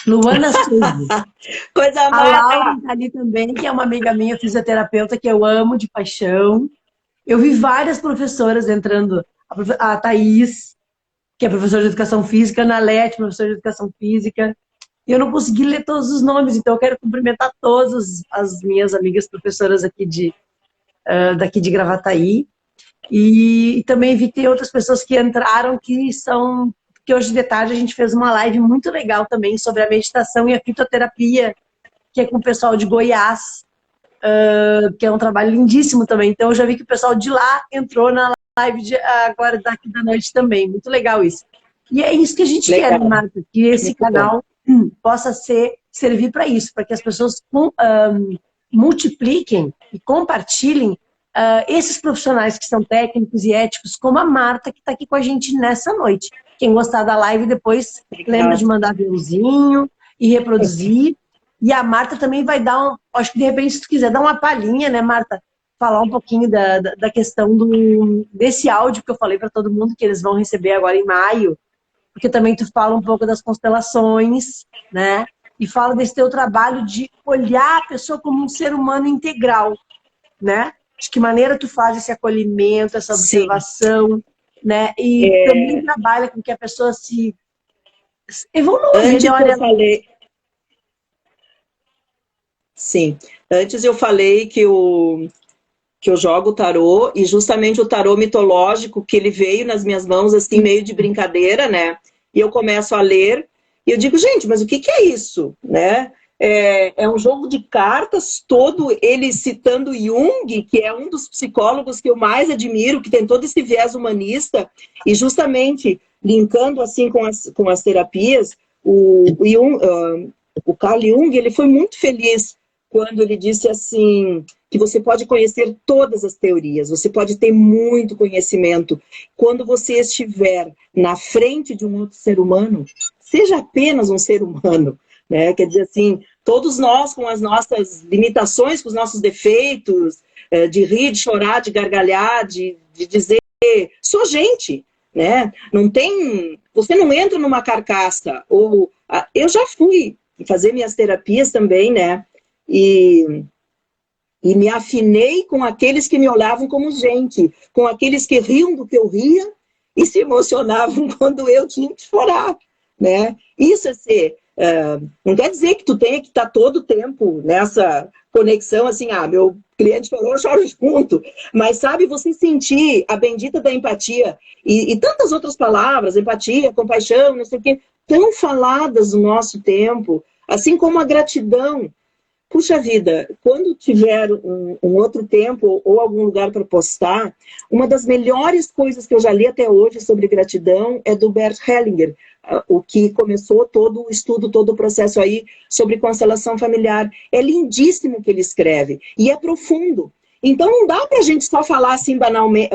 Luana Souza. Coisa A Laura mais! está ali também, que é uma amiga minha, fisioterapeuta, que eu amo de paixão. Eu vi várias professoras entrando. A Thaís, que é professora de educação física, a Nalete, professora de educação física. E eu não consegui ler todos os nomes, então eu quero cumprimentar todas as minhas amigas professoras aqui daqui de Gravataí. E também vi que tem outras pessoas que entraram que hoje de tarde a gente fez uma live muito legal também sobre a meditação e a fitoterapia, que é com o pessoal de Goiás, que é um trabalho lindíssimo também. Então eu já vi que o pessoal de lá entrou na live agora daqui da noite também. Muito legal isso. E é isso que a gente quer, né, Marta? Que esse canal possa servir para isso, para que as pessoas multipliquem e compartilhem esses profissionais que são técnicos e éticos, como a Marta, que está aqui com a gente nessa noite. Quem gostar da live depois lembra de mandar aviãozinho e reproduzir. E a Marta também vai dar acho que de repente, se tu quiser dar uma palhinha, né, Marta? Falar um pouquinho da questão desse áudio que eu falei para todo mundo, que eles vão receber agora em maio, porque também tu fala um pouco das constelações, né? E fala desse teu trabalho de olhar a pessoa como um ser humano integral, né? De que maneira tu faz esse acolhimento, essa observação, né? E também trabalha com que a pessoa se evolua. Antes eu falei que eu jogo tarô, e justamente o tarô mitológico, que ele veio nas minhas mãos, assim, meio de brincadeira, né? E eu começo a ler, e eu digo, gente, mas o que é isso, né? É um jogo de cartas, todo ele citando Jung, que é um dos psicólogos que eu mais admiro, que tem todo esse viés humanista, e justamente linkando assim com as terapias, o Carl Jung, ele foi muito feliz quando ele disse assim, que você pode conhecer todas as teorias, você pode ter muito conhecimento. Quando você estiver na frente de um outro ser humano, seja apenas um ser humano, né? Quer dizer assim, Todos nós com as nossas limitações, com os nossos defeitos, de rir, de chorar, de gargalhar, de dizer, sou gente, né? Não tem, você não entra numa carcaça. Ou eu já fui fazer minhas terapias também, né? E me afinei com aqueles que me olhavam como gente, com aqueles que riam do que eu ria e se emocionavam quando eu tinha que chorar, né? Isso é ser... não quer dizer que tu tenha que estar todo o tempo nessa conexão, assim, meu cliente falou, eu choro junto. Mas, sabe, você sentir a bendita da empatia e tantas outras palavras, empatia, compaixão, não sei o quê, tão faladas no nosso tempo, assim como a gratidão. Puxa vida, quando tiver um outro tempo ou algum lugar para postar, uma das melhores coisas que eu já li até hoje sobre gratidão é do Bert Hellinger, o que começou todo o estudo, todo o processo aí sobre constelação familiar. É lindíssimo o que ele escreve e é profundo. Então não dá para a gente só falar assim banalmente,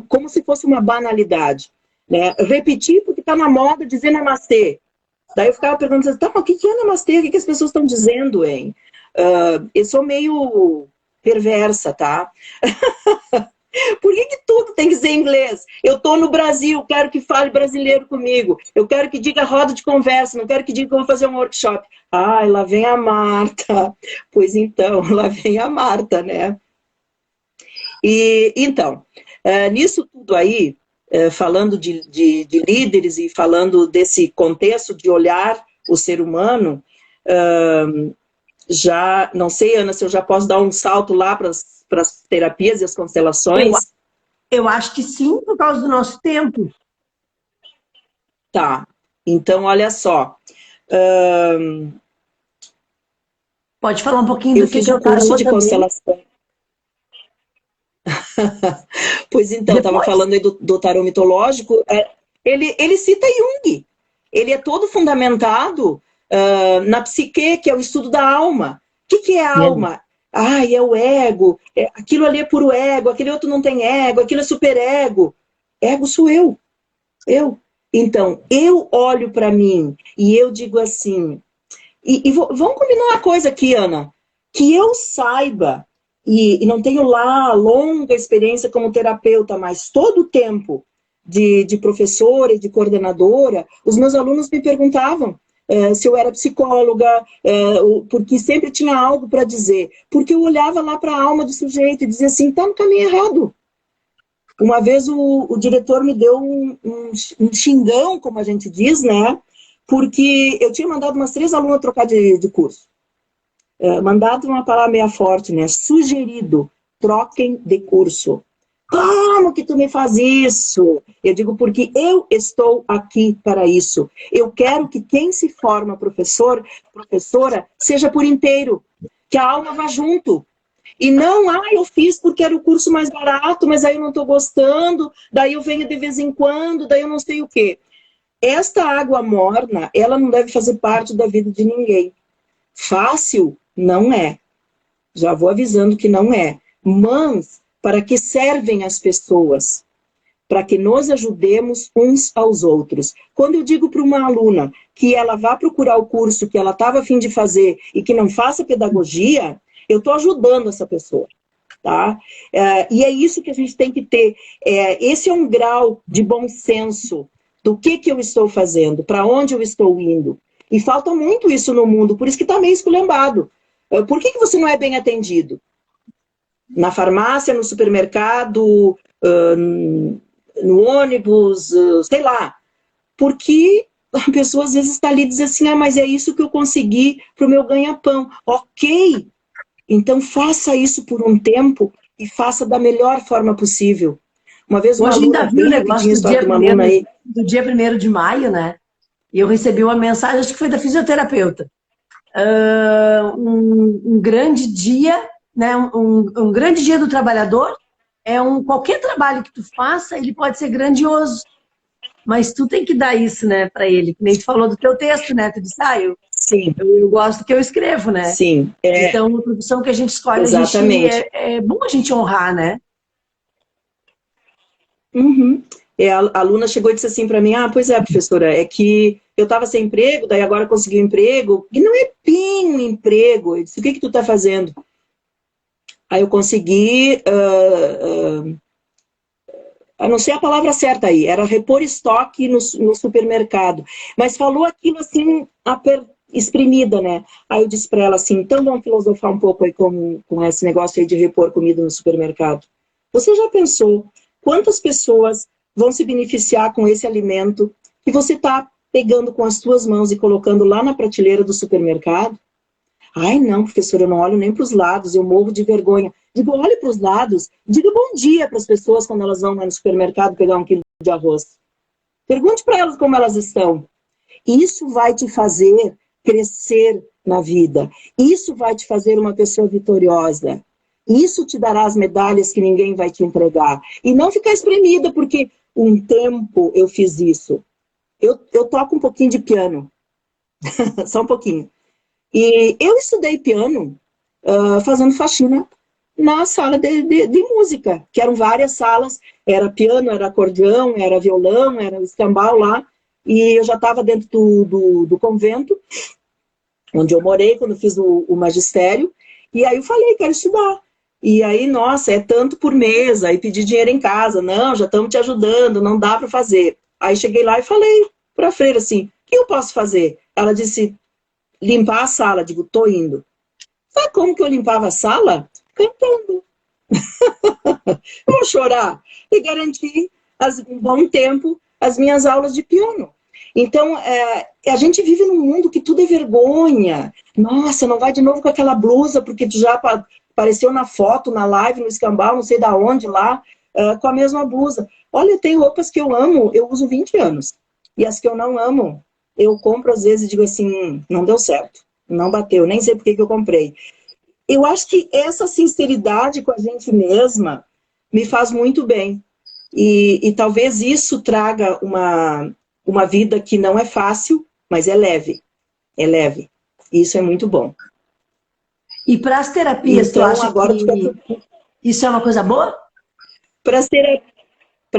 como se fosse uma banalidade, né? Repetir porque está na moda dizer namastê. Daí eu ficava perguntando, tá, mas o que é namastê? O que as pessoas estão dizendo, hein? Eu sou meio perversa, tá? Por que tudo tem que ser em inglês? Eu tô no Brasil, quero que fale brasileiro comigo. Eu quero que diga roda de conversa, não quero que diga que eu vou fazer um workshop. Ai, lá vem a Marta. Pois então, lá vem a Marta, né? E então, nisso tudo aí, falando de líderes e falando desse contexto de olhar o ser humano, já, não sei, Ana, se eu já posso dar um salto lá para as terapias e as constelações. Eu acho que sim, por causa do nosso tempo. Tá, então olha só. Pode falar um pouquinho do que é o curso de também. Constelação. Pois então, estava falando aí do tarô mitológico. Ele cita Jung. Ele é todo fundamentado na psique, que é o estudo da alma. O que é a alma? É o ego. Aquilo ali é puro ego, aquele outro não tem ego, aquilo é superego. Ego sou eu. Então, eu olho para mim e eu digo assim... vamos combinar uma coisa aqui, Ana. Que eu saiba... E não tenho lá longa experiência como terapeuta, mas todo o tempo de professora e de coordenadora, os meus alunos me perguntavam se eu era psicóloga, porque sempre tinha algo para dizer. Porque eu olhava lá para a alma do sujeito e dizia assim, tá no caminho errado. Uma vez o diretor me deu um xingão, como a gente diz, né? Porque eu tinha mandado umas 3 alunas trocar de curso. Mandado uma palavra meio forte, né? Sugerido, troquem de curso. Como que tu me faz isso? Eu digo, porque eu estou aqui para isso. Eu quero que quem se forma professora, seja por inteiro. Que a alma vá junto. E não, eu fiz porque era o curso mais barato, mas aí eu não estou gostando, daí eu venho de vez em quando, daí eu não sei o quê. Esta água morna, ela não deve fazer parte da vida de ninguém. Fácil? Não é. Já vou avisando que não é. Mas, para que servem as pessoas? Para que nos ajudemos uns aos outros. Quando eu digo para uma aluna que ela vá procurar o curso que ela estava a fim de fazer e que não faça pedagogia, eu estou ajudando essa pessoa. Tá? E é isso que a gente tem que ter. Esse é um grau de bom senso do que eu estou fazendo, para onde eu estou indo. E falta muito isso no mundo, por isso que está meio esculhambado. Por que você não é bem atendido? Na farmácia, no supermercado, no ônibus, sei lá. Porque a pessoa às vezes está ali e diz assim, mas é isso que eu consegui para o meu ganha-pão. Ok, então faça isso por um tempo e faça da melhor forma possível. Uma vez uma aluna, ainda viu o negócio do dia 1º de maio, né? E eu recebi uma mensagem, acho que foi da fisioterapeuta. Um grande dia, né? Um grande dia do trabalhador qualquer trabalho que tu faça, ele pode ser grandioso. Mas tu tem que dar isso, né, para ele. Que nem tu falou do teu texto, né? Tu disse, sim. Eu gosto do que eu escrevo, né? Sim. Então, a profissão que a gente escolhe, exatamente. É bom a gente honrar, né? A aluna chegou e disse assim para mim, pois é, professora, é que eu estava sem emprego, daí agora consegui um emprego, e não é bem um emprego. Eu disse, o que tu está fazendo? Aí eu consegui, não sei a palavra certa aí, era repor estoque no supermercado. Mas falou aquilo assim, exprimida, né? Aí eu disse para ela assim, então vamos filosofar um pouco aí com esse negócio aí de repor comida no supermercado. Você já pensou quantas pessoas vão se beneficiar com esse alimento que você está pegando com as tuas mãos e colocando lá na prateleira do supermercado? Ai, não, professora, eu não olho nem para os lados, eu morro de vergonha. Digo, olhe para os lados, diga bom dia para as pessoas quando elas vão lá no supermercado pegar 1 quilo de arroz. Pergunte para elas como elas estão. Isso vai te fazer crescer na vida. Isso vai te fazer uma pessoa vitoriosa. Isso te dará as medalhas que ninguém vai te entregar. E não ficar espremida, porque um tempo eu fiz isso. Eu toco um pouquinho de piano. Só um pouquinho. E eu estudei piano fazendo faxina na sala de música, que eram várias salas. Era piano, era acordeão, era violão, era escambau lá. E eu já estava dentro do convento, onde eu morei, quando fiz o magistério. E aí eu falei, quero estudar. E aí, nossa, é tanto por mês. Aí pedi dinheiro em casa. Não, já estamos te ajudando, não dá para fazer. Aí cheguei lá e falei para a freira assim, o que eu posso fazer? Ela disse, limpar a sala. Digo, tô indo. Sabe como que eu limpava a sala? Cantando. Vou chorar. E garanti, um bom tempo, as minhas aulas de piano. Então, a gente vive num mundo que tudo é vergonha. Nossa, não vai de novo com aquela blusa, porque tu já apareceu na foto, na live, no escambau, não sei da onde lá, com a mesma blusa. Olha, tem roupas que eu amo, eu uso 20 anos. E as que eu não amo, eu compro às vezes e digo assim, não deu certo, não bateu, nem sei por que eu comprei. Eu acho que essa sinceridade com a gente mesma me faz muito bem. E talvez isso traga uma vida que não é fácil, mas é leve. É leve. E isso é muito bom. E para as terapias, então, tu acha agora que isso é uma coisa boa? Para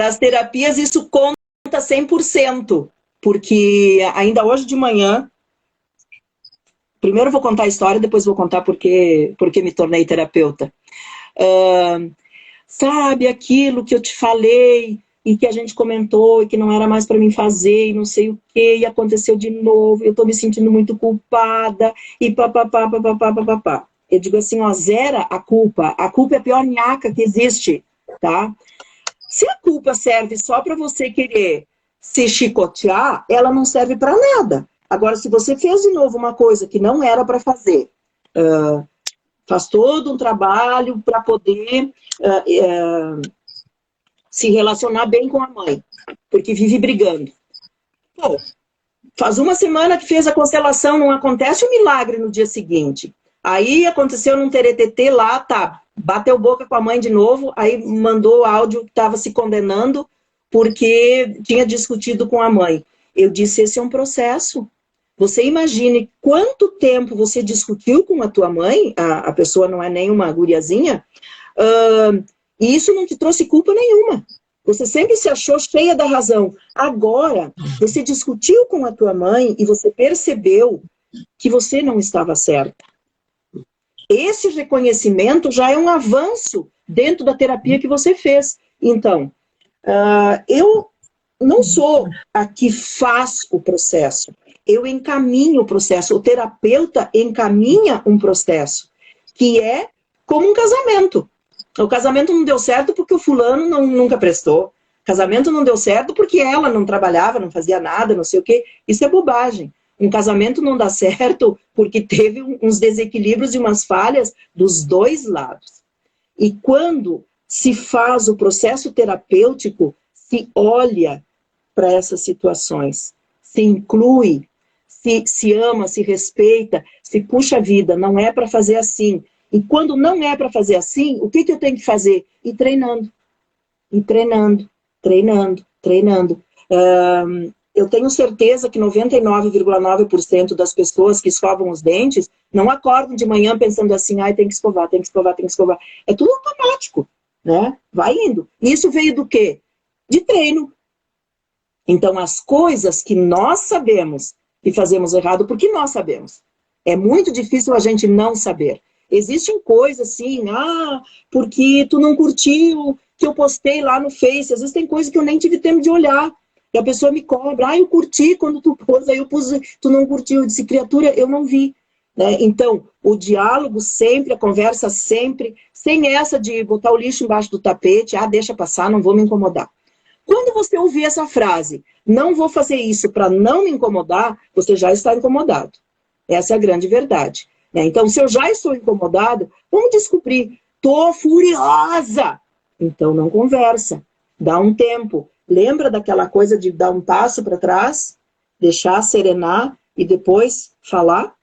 as terapias, isso conta 100%. Porque ainda hoje de manhã, primeiro eu vou contar a história, depois vou contar porque me tornei terapeuta. Sabe aquilo que eu te falei e que a gente comentou e que não era mais para mim fazer e não sei o que, e aconteceu de novo, eu estou me sentindo muito culpada e papapá, papapá, papapá. Eu digo assim, ó, zera a culpa é a pior nhaca que existe, tá? Se a culpa serve só para você querer se chicotear, ela não serve para nada. Agora, se você fez de novo uma coisa que não era para fazer, faz todo um trabalho para poder se relacionar bem com a mãe, porque vive brigando. Pô, faz uma semana que fez a constelação, não acontece um milagre no dia seguinte. Aí aconteceu num teretetê lá, tá, bateu boca com a mãe de novo, aí mandou áudio que estava se condenando porque tinha discutido com a mãe. Eu disse, esse é um processo. Você imagine quanto tempo você discutiu com a tua mãe, a pessoa não é nem uma guriazinha, e isso não te trouxe culpa nenhuma. Você sempre se achou cheia da razão. Agora, você discutiu com a tua mãe e você percebeu que você não estava certa. Esse reconhecimento já é um avanço dentro da terapia que você fez. Então, eu não sou a que faz o processo. Eu encaminho o processo. O terapeuta encaminha um processo, que é como um casamento. O casamento não deu certo porque o fulano nunca prestou. O casamento não deu certo porque ela não trabalhava, não fazia nada, não sei o quê. Isso é bobagem. Um casamento não dá certo porque teve uns desequilíbrios e umas falhas dos dois lados. E quando se faz o processo terapêutico, se olha para essas situações, se inclui, se ama, se respeita, se puxa a vida, não é para fazer assim. E quando não é para fazer assim, o que eu tenho que fazer? Ir treinando. Ir treinando, treinando, treinando. Eu tenho certeza que 99,9% das pessoas que escovam os dentes não acordam de manhã pensando assim, ai, tem que escovar, tem que escovar, tem que escovar. É tudo automático, né? Vai indo. E isso veio do quê? De treino. Então, as coisas que nós sabemos e fazemos errado, porque nós sabemos. É muito difícil a gente não saber. Existem coisas assim, porque tu não curtiu que eu postei lá no Face. Às vezes tem coisas que eu nem tive tempo de olhar. E a pessoa me cobra, eu curti quando tu pôs, aí eu pus, tu não curtiu. Eu disse, criatura, eu não vi. Né? Então, o diálogo sempre, a conversa sempre, sem essa de botar o lixo embaixo do tapete, deixa passar, não vou me incomodar. Quando você ouvir essa frase, não vou fazer isso para não me incomodar, você já está incomodado. Essa é a grande verdade. Né? Então, se eu já estou incomodado, vamos descobrir. Tô furiosa. Então, não conversa. Dá um tempo. Lembra daquela coisa de dar um passo para trás, deixar serenar e depois falar?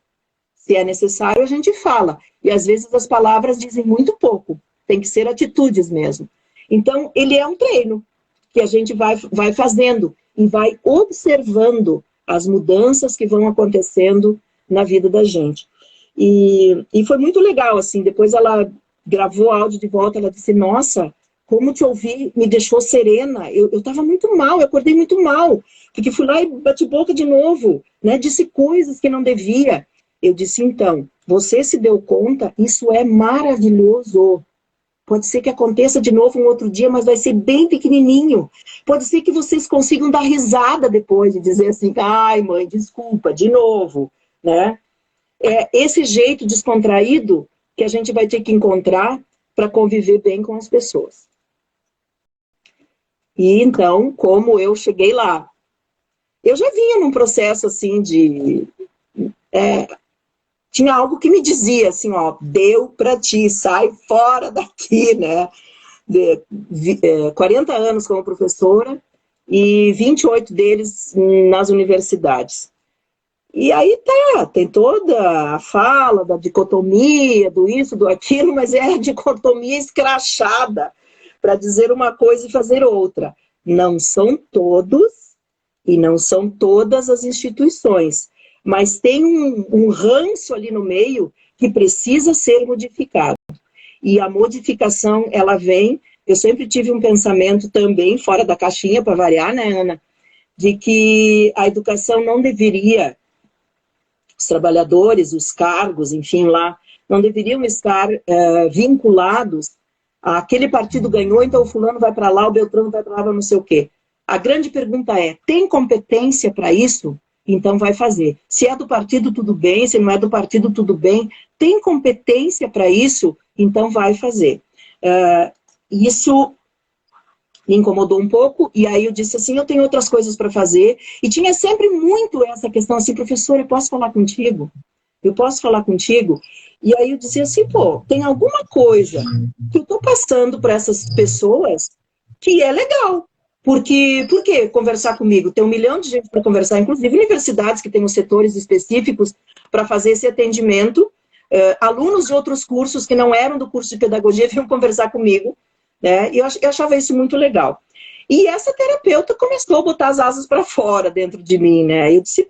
Se é necessário, a gente fala. E às vezes as palavras dizem muito pouco. Tem que ser atitudes mesmo. Então, ele é um treino que a gente vai fazendo e vai observando as mudanças que vão acontecendo na vida da gente. E foi muito legal, assim, depois ela gravou áudio de volta, ela disse, nossa, como te ouvir me deixou serena, eu estava muito mal, eu acordei muito mal, porque fui lá e bati boca de novo, né, disse coisas que não devia. Eu disse, então, você se deu conta, isso é maravilhoso. Pode ser que aconteça de novo um outro dia, mas vai ser bem pequenininho. Pode ser que vocês consigam dar risada depois e dizer assim, ai mãe, desculpa, de novo, né? É esse jeito descontraído que a gente vai ter que encontrar para conviver bem com as pessoas. E então, como eu cheguei lá? Eu já vinha num processo assim de... tinha algo que me dizia assim, deu para ti, sai fora daqui, né? 40 anos como professora e 28 deles nas universidades. E aí tem toda a fala da dicotomia, do isso, do aquilo, mas é a dicotomia escrachada para dizer uma coisa e fazer outra. Não são todos e não são todas as instituições, mas tem um ranço ali no meio que precisa ser modificado. E a modificação, ela vem... Eu sempre tive um pensamento também, fora da caixinha, para variar, né, Ana? De que a educação não deveria... Os trabalhadores, os cargos, enfim, lá, não deveriam estar vinculados àquele partido ganhou, então o fulano vai para lá, o Beltrano vai para lá, não sei o quê. A grande pergunta é, tem competência para isso? Então vai fazer. Se é do partido, tudo bem. Se não é do partido, tudo bem. Tem competência para isso? Então vai fazer. Isso me incomodou um pouco. E aí eu disse assim, eu tenho outras coisas para fazer. E tinha sempre muito essa questão assim, professora, eu posso falar contigo? Eu posso falar contigo? E aí eu dizia assim, tem alguma coisa que eu estou passando para essas pessoas que é legal. Por que conversar comigo? Tem 1 milhão de gente para conversar, inclusive universidades que têm os setores específicos para fazer esse atendimento. Alunos de outros cursos que não eram do curso de pedagogia vinham conversar comigo, né? E eu achava isso muito legal. E essa terapeuta começou a botar as asas para fora dentro de mim, né? Eu disse,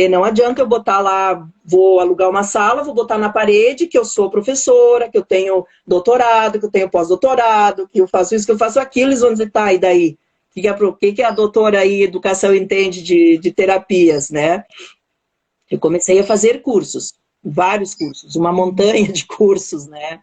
não adianta eu botar lá, vou alugar uma sala, vou botar na parede que eu sou professora, que eu tenho doutorado, que eu tenho pós-doutorado, que eu faço isso, que eu faço aquilo, eles vão dizer, e daí? O que a doutora aí, educação, entende de terapias, né? Eu comecei a fazer cursos, vários cursos, uma montanha de cursos, né?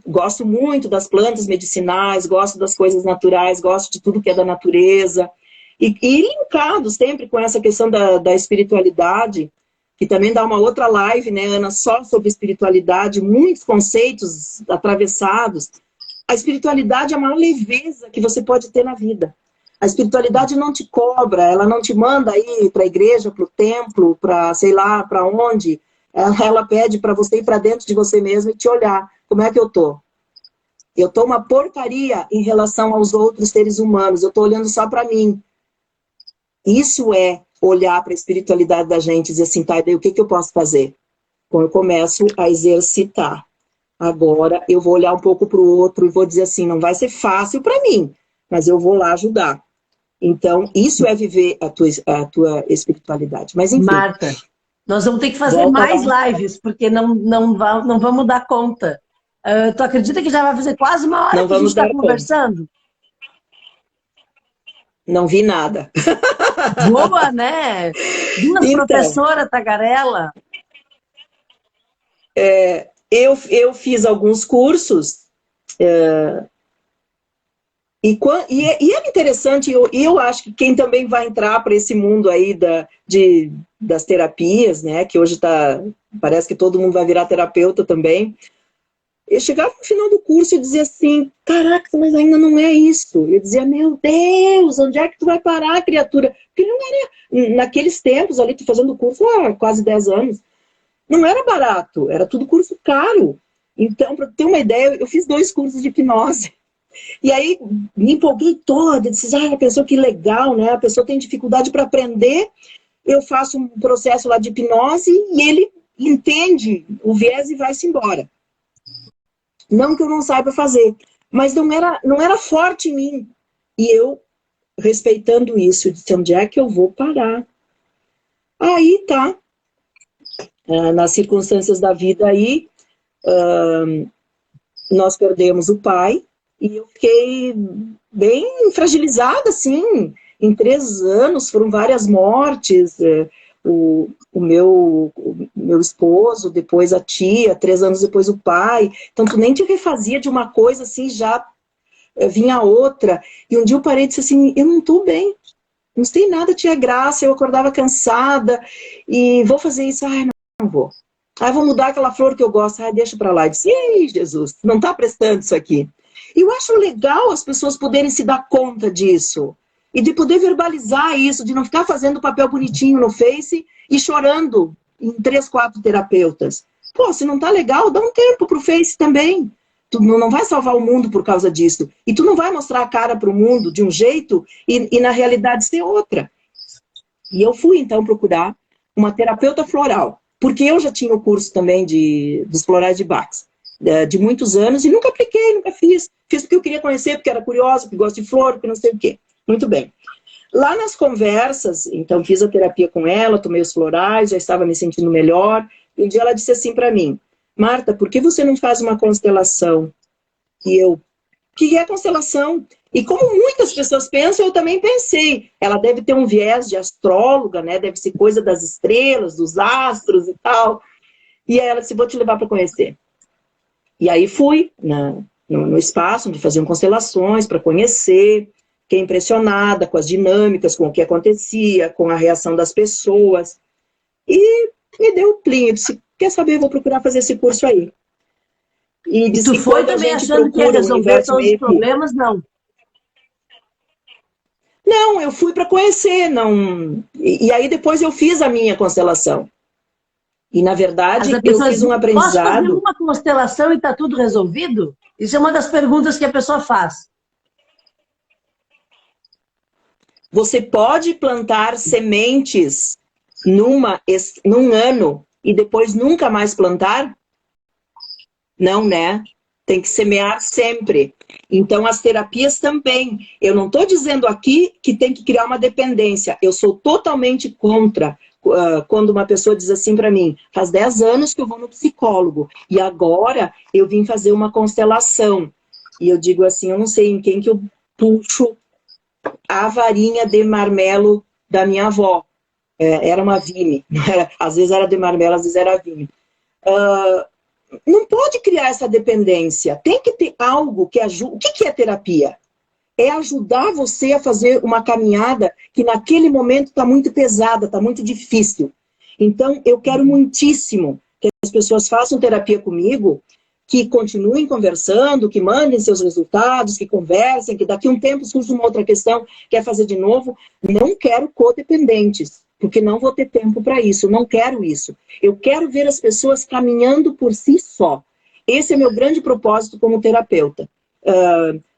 Gosto muito das plantas medicinais, gosto das coisas naturais, gosto de tudo que é da natureza. E linkado sempre com essa questão da espiritualidade, que também dá uma outra live, né, Ana, só sobre espiritualidade, muitos conceitos atravessados. A espiritualidade é a maior leveza que você pode ter na vida. A espiritualidade não te cobra, ela não te manda ir para a igreja, para o templo, para sei lá, para onde. Ela pede para você ir para dentro de você mesmo e te olhar. Como é que eu tô? Eu tô uma porcaria em relação aos outros seres humanos. Eu tô olhando só para mim. Isso é olhar para a espiritualidade da gente e dizer assim, daí o que eu posso fazer? Então eu começo a exercitar. Agora eu vou olhar um pouco para o outro e vou dizer assim, não vai ser fácil para mim, mas eu vou lá ajudar. Então, isso é viver a tua espiritualidade. Mas enfim. Marta, nós vamos ter que fazer mais lives, porque não vamos dar conta. Tu acredita que já vai fazer quase 1 hora que a gente está conversando? Não vi nada. Boa, né? Duas Então, professoras tagarela. eu fiz alguns cursos, e é interessante, eu acho que quem também vai entrar para esse mundo aí das terapias, né, que hoje parece que todo mundo vai virar terapeuta também. Eu chegava no final do curso e dizia assim, caraca, mas ainda não é isso. Eu dizia, meu Deus, onde é que tu vai parar, criatura? Porque não era, naqueles tempos ali, tô fazendo o curso há quase 10 anos, não era barato, era tudo curso caro. Então, para ter uma ideia, eu fiz 2 cursos de hipnose. E aí me empolguei toda, disse, a pessoa que legal, né? A pessoa tem dificuldade para aprender, eu faço um processo lá de hipnose e ele entende o viés e vai-se embora. Não que eu não saiba fazer, mas não era forte em mim. E eu, respeitando isso, disse, onde é que eu vou parar? Aí tá, nas circunstâncias da vida aí, nós perdemos o pai, e eu fiquei bem fragilizada, assim, em 3 anos, foram várias mortes, o meu esposo, depois a tia, 3 anos depois o pai, então tu nem te refazia de uma coisa assim, já vinha outra, e um dia eu parei e disse assim, eu não tô bem, não sei nada, tinha graça, eu acordava cansada, e vou fazer isso, não vou. Vou mudar aquela flor que eu gosto, deixa pra lá, eu disse, ei Jesus, não tá prestando isso aqui. E eu acho legal as pessoas poderem se dar conta disso, e de poder verbalizar isso, de não ficar fazendo papel bonitinho no Face e chorando em 3, 4 terapeutas. Pô, se não tá legal, dá um tempo pro Face também. Tu não vai salvar o mundo por causa disso. E tu não vai mostrar a cara pro mundo de um jeito e na realidade ser outra. E eu fui, então, procurar uma terapeuta floral, porque eu já tinha o curso também dos florais de Bach, de muitos anos, e nunca apliquei, nunca fiz. Fiz porque eu queria conhecer, porque era curiosa, porque gosto de flor, porque não sei o quê. Muito bem. Lá nas conversas, então fiz a terapia com ela, tomei os florais, já estava me sentindo melhor, e um dia ela disse assim para mim, Marta, por que você não faz uma constelação? E eu, o que é constelação? E como muitas pessoas pensam, eu também pensei, ela deve ter um viés de astróloga, né? Deve ser coisa das estrelas, dos astros e tal. E aí ela disse, vou te levar para conhecer. E aí fui no espaço onde faziam constelações para conhecer, fiquei impressionada com as dinâmicas, com o que acontecia, com a reação das pessoas. E me deu um plim, eu disse, quer saber, vou procurar fazer esse curso aí. E tu foi também achando que ia resolver todos os problemas? Não. Não, eu fui para conhecer, não. E aí depois eu fiz a minha constelação. E na verdade eu fiz um aprendizado. Posso fazer uma constelação e está tudo resolvido? Isso é uma das perguntas que a pessoa faz. Você pode plantar sementes num ano e depois nunca mais plantar? Não, né? Tem que semear sempre. Então, as terapias também. Eu não estou dizendo aqui que tem que criar uma dependência. Eu sou totalmente contra quando uma pessoa diz assim para mim, faz 10 anos que eu vou no psicólogo e agora eu vim fazer uma constelação. E eu digo assim, eu não sei em quem que eu puxo a varinha de marmelo da minha avó. Era uma vime. Às vezes era de marmelo, às vezes era vime. Não pode criar essa dependência. Tem que ter algo que ajude. O que é terapia? É ajudar você a fazer uma caminhada que naquele momento está muito pesada, está muito difícil. Então, eu quero muitíssimo que as pessoas façam terapia comigo, que continuem conversando, que mandem seus resultados, que conversem, que daqui a um tempo surge uma outra questão, quer fazer de novo. Não quero codependentes, porque não vou ter tempo para isso, não quero isso. Eu quero ver as pessoas caminhando por si só. Esse é meu grande propósito como terapeuta.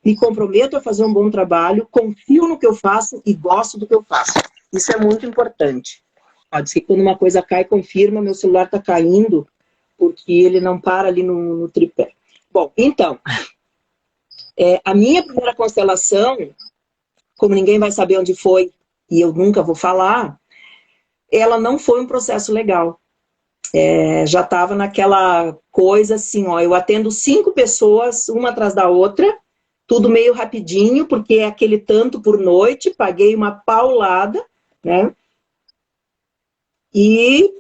Me comprometo a fazer um bom trabalho, confio no que eu faço e gosto do que eu faço. Isso é muito importante. Pode ser que quando uma coisa cai, confirma, meu celular está caindo, porque ele não para ali no tripé. Bom, então, a minha primeira constelação, como ninguém vai saber onde foi, e eu nunca vou falar, ela não foi um processo legal. Já estava naquela coisa assim, ó, eu atendo 5 pessoas, uma atrás da outra, tudo meio rapidinho, porque é aquele tanto por noite, paguei uma paulada, né? E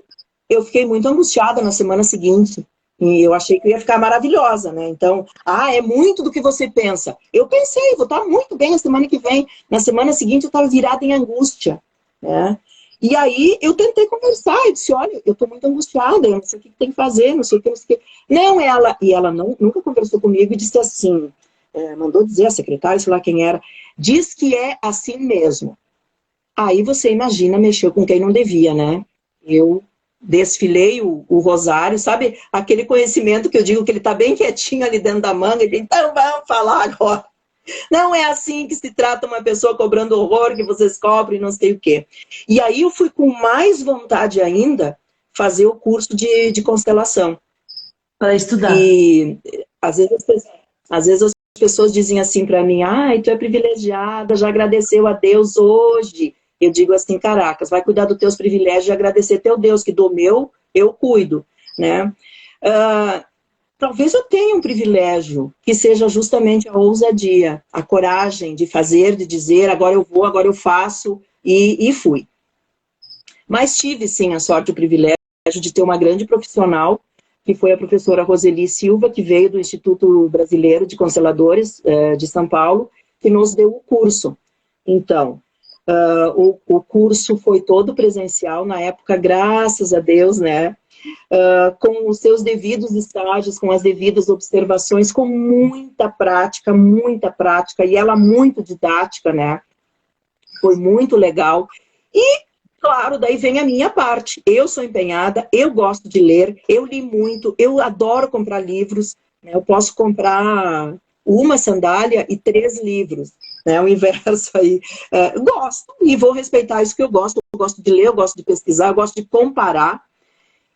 eu fiquei muito angustiada na semana seguinte. E eu achei que eu ia ficar maravilhosa, né? Então, é muito do que você pensa. Eu pensei, vou estar muito bem na semana que vem. Na semana seguinte eu estava virada em angústia, né? E aí eu tentei conversar, eu disse, olha, eu estou muito angustiada, eu não sei o que tem que fazer, não sei o que, não sei o que. Não, ela nunca conversou comigo e disse assim, mandou dizer a secretária, sei lá quem era, diz que é assim mesmo. Aí você imagina, mexeu com quem não devia, né? Eu desfilei o rosário, sabe? Aquele conhecimento que eu digo que ele está bem quietinho ali dentro da manga, e então vamos falar agora. Não é assim que se trata uma pessoa cobrando horror, que vocês cobrem, não sei o quê. E aí eu fui com mais vontade ainda fazer o curso de constelação. Para estudar. E às vezes as pessoas dizem assim para mim, tu é privilegiada, já agradeceu a Deus hoje. Eu digo assim, caracas, vai cuidar dos teus privilégios e agradecer teu Deus, que do meu eu cuido, né? Talvez eu tenha um privilégio, que seja justamente a ousadia, a coragem de fazer, de dizer, agora eu vou, agora eu faço, e fui. Mas tive, sim, a sorte e o privilégio de ter uma grande profissional, que foi a professora Roseli Silva, que veio do Instituto Brasileiro de Consteladores de São Paulo, que nos deu o curso. Então, o curso foi todo presencial, na época, graças a Deus, né? Com os seus devidos estágios, com as devidas observações, com muita prática, e ela muito didática, né? Foi muito legal. E, claro, daí vem a minha parte. Eu sou empenhada, eu gosto de ler, eu li muito, eu adoro comprar livros, né? Eu posso comprar uma sandália e 3 livros, né? O inverso aí. Gosto, e vou respeitar isso que eu gosto de ler, eu gosto de pesquisar, eu gosto de comparar.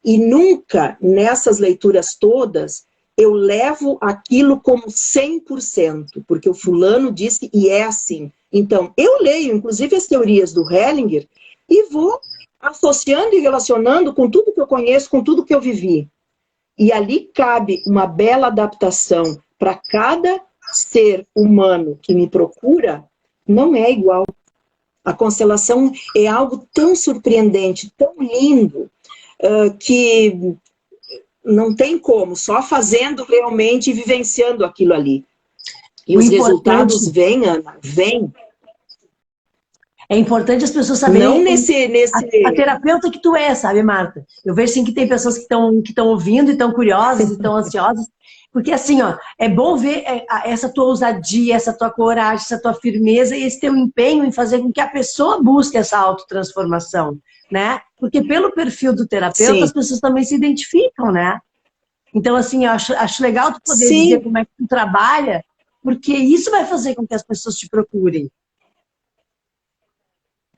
E nunca, nessas leituras todas, eu levo aquilo como 100%, porque o fulano disse e é assim. Então, eu leio, inclusive, as teorias do Hellinger e vou associando e relacionando com tudo que eu conheço, com tudo que eu vivi. E ali cabe uma bela adaptação para cada ser humano que me procura, não é igual. A constelação é algo tão surpreendente, tão lindo, que não tem como, só fazendo realmente e vivenciando aquilo ali. E os resultados vêm, Ana, vêm. É importante as pessoas saberem não a terapeuta que tu é, sabe, Marta? Eu vejo sim que tem pessoas que estão ouvindo e estão curiosas e estão ansiosas, porque assim, ó, é bom ver essa tua ousadia, essa tua coragem, essa tua firmeza e esse teu empenho em fazer com que a pessoa busque essa autotransformação, né? Porque pelo perfil do terapeuta, Sim. as pessoas também se identificam, né? Então, assim, eu acho legal tu poder Sim. dizer como é que tu trabalha, porque isso vai fazer com que as pessoas te procurem.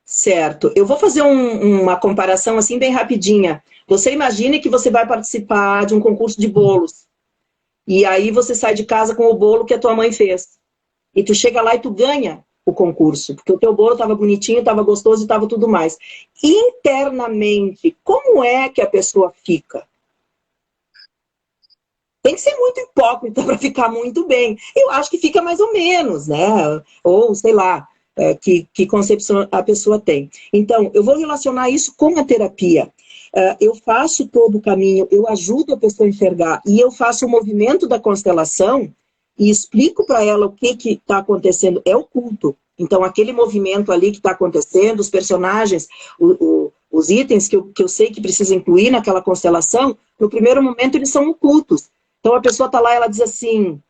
Certo. Eu vou fazer uma comparação assim bem rapidinha. Você imagine que você vai participar de um concurso de bolos. E aí você sai de casa com o bolo que a tua mãe fez. E tu chega lá e tu ganha o concurso, porque o teu bolo estava bonitinho, estava gostoso e estava tudo mais. Internamente, como é que a pessoa fica? Tem que ser muito hipócrita para ficar muito bem. Eu acho que fica mais ou menos, né? Ou, sei lá, que concepção a pessoa tem. Então, eu vou relacionar isso com a terapia. Eu faço todo o caminho, eu ajudo a pessoa a enxergar, e eu faço o movimento da constelação e explico para ela o que está acontecendo. É o culto. Então, aquele movimento ali que está acontecendo, os personagens, os itens que eu sei que precisa incluir naquela constelação, no primeiro momento eles são ocultos. Então, a pessoa está lá e ela diz assim,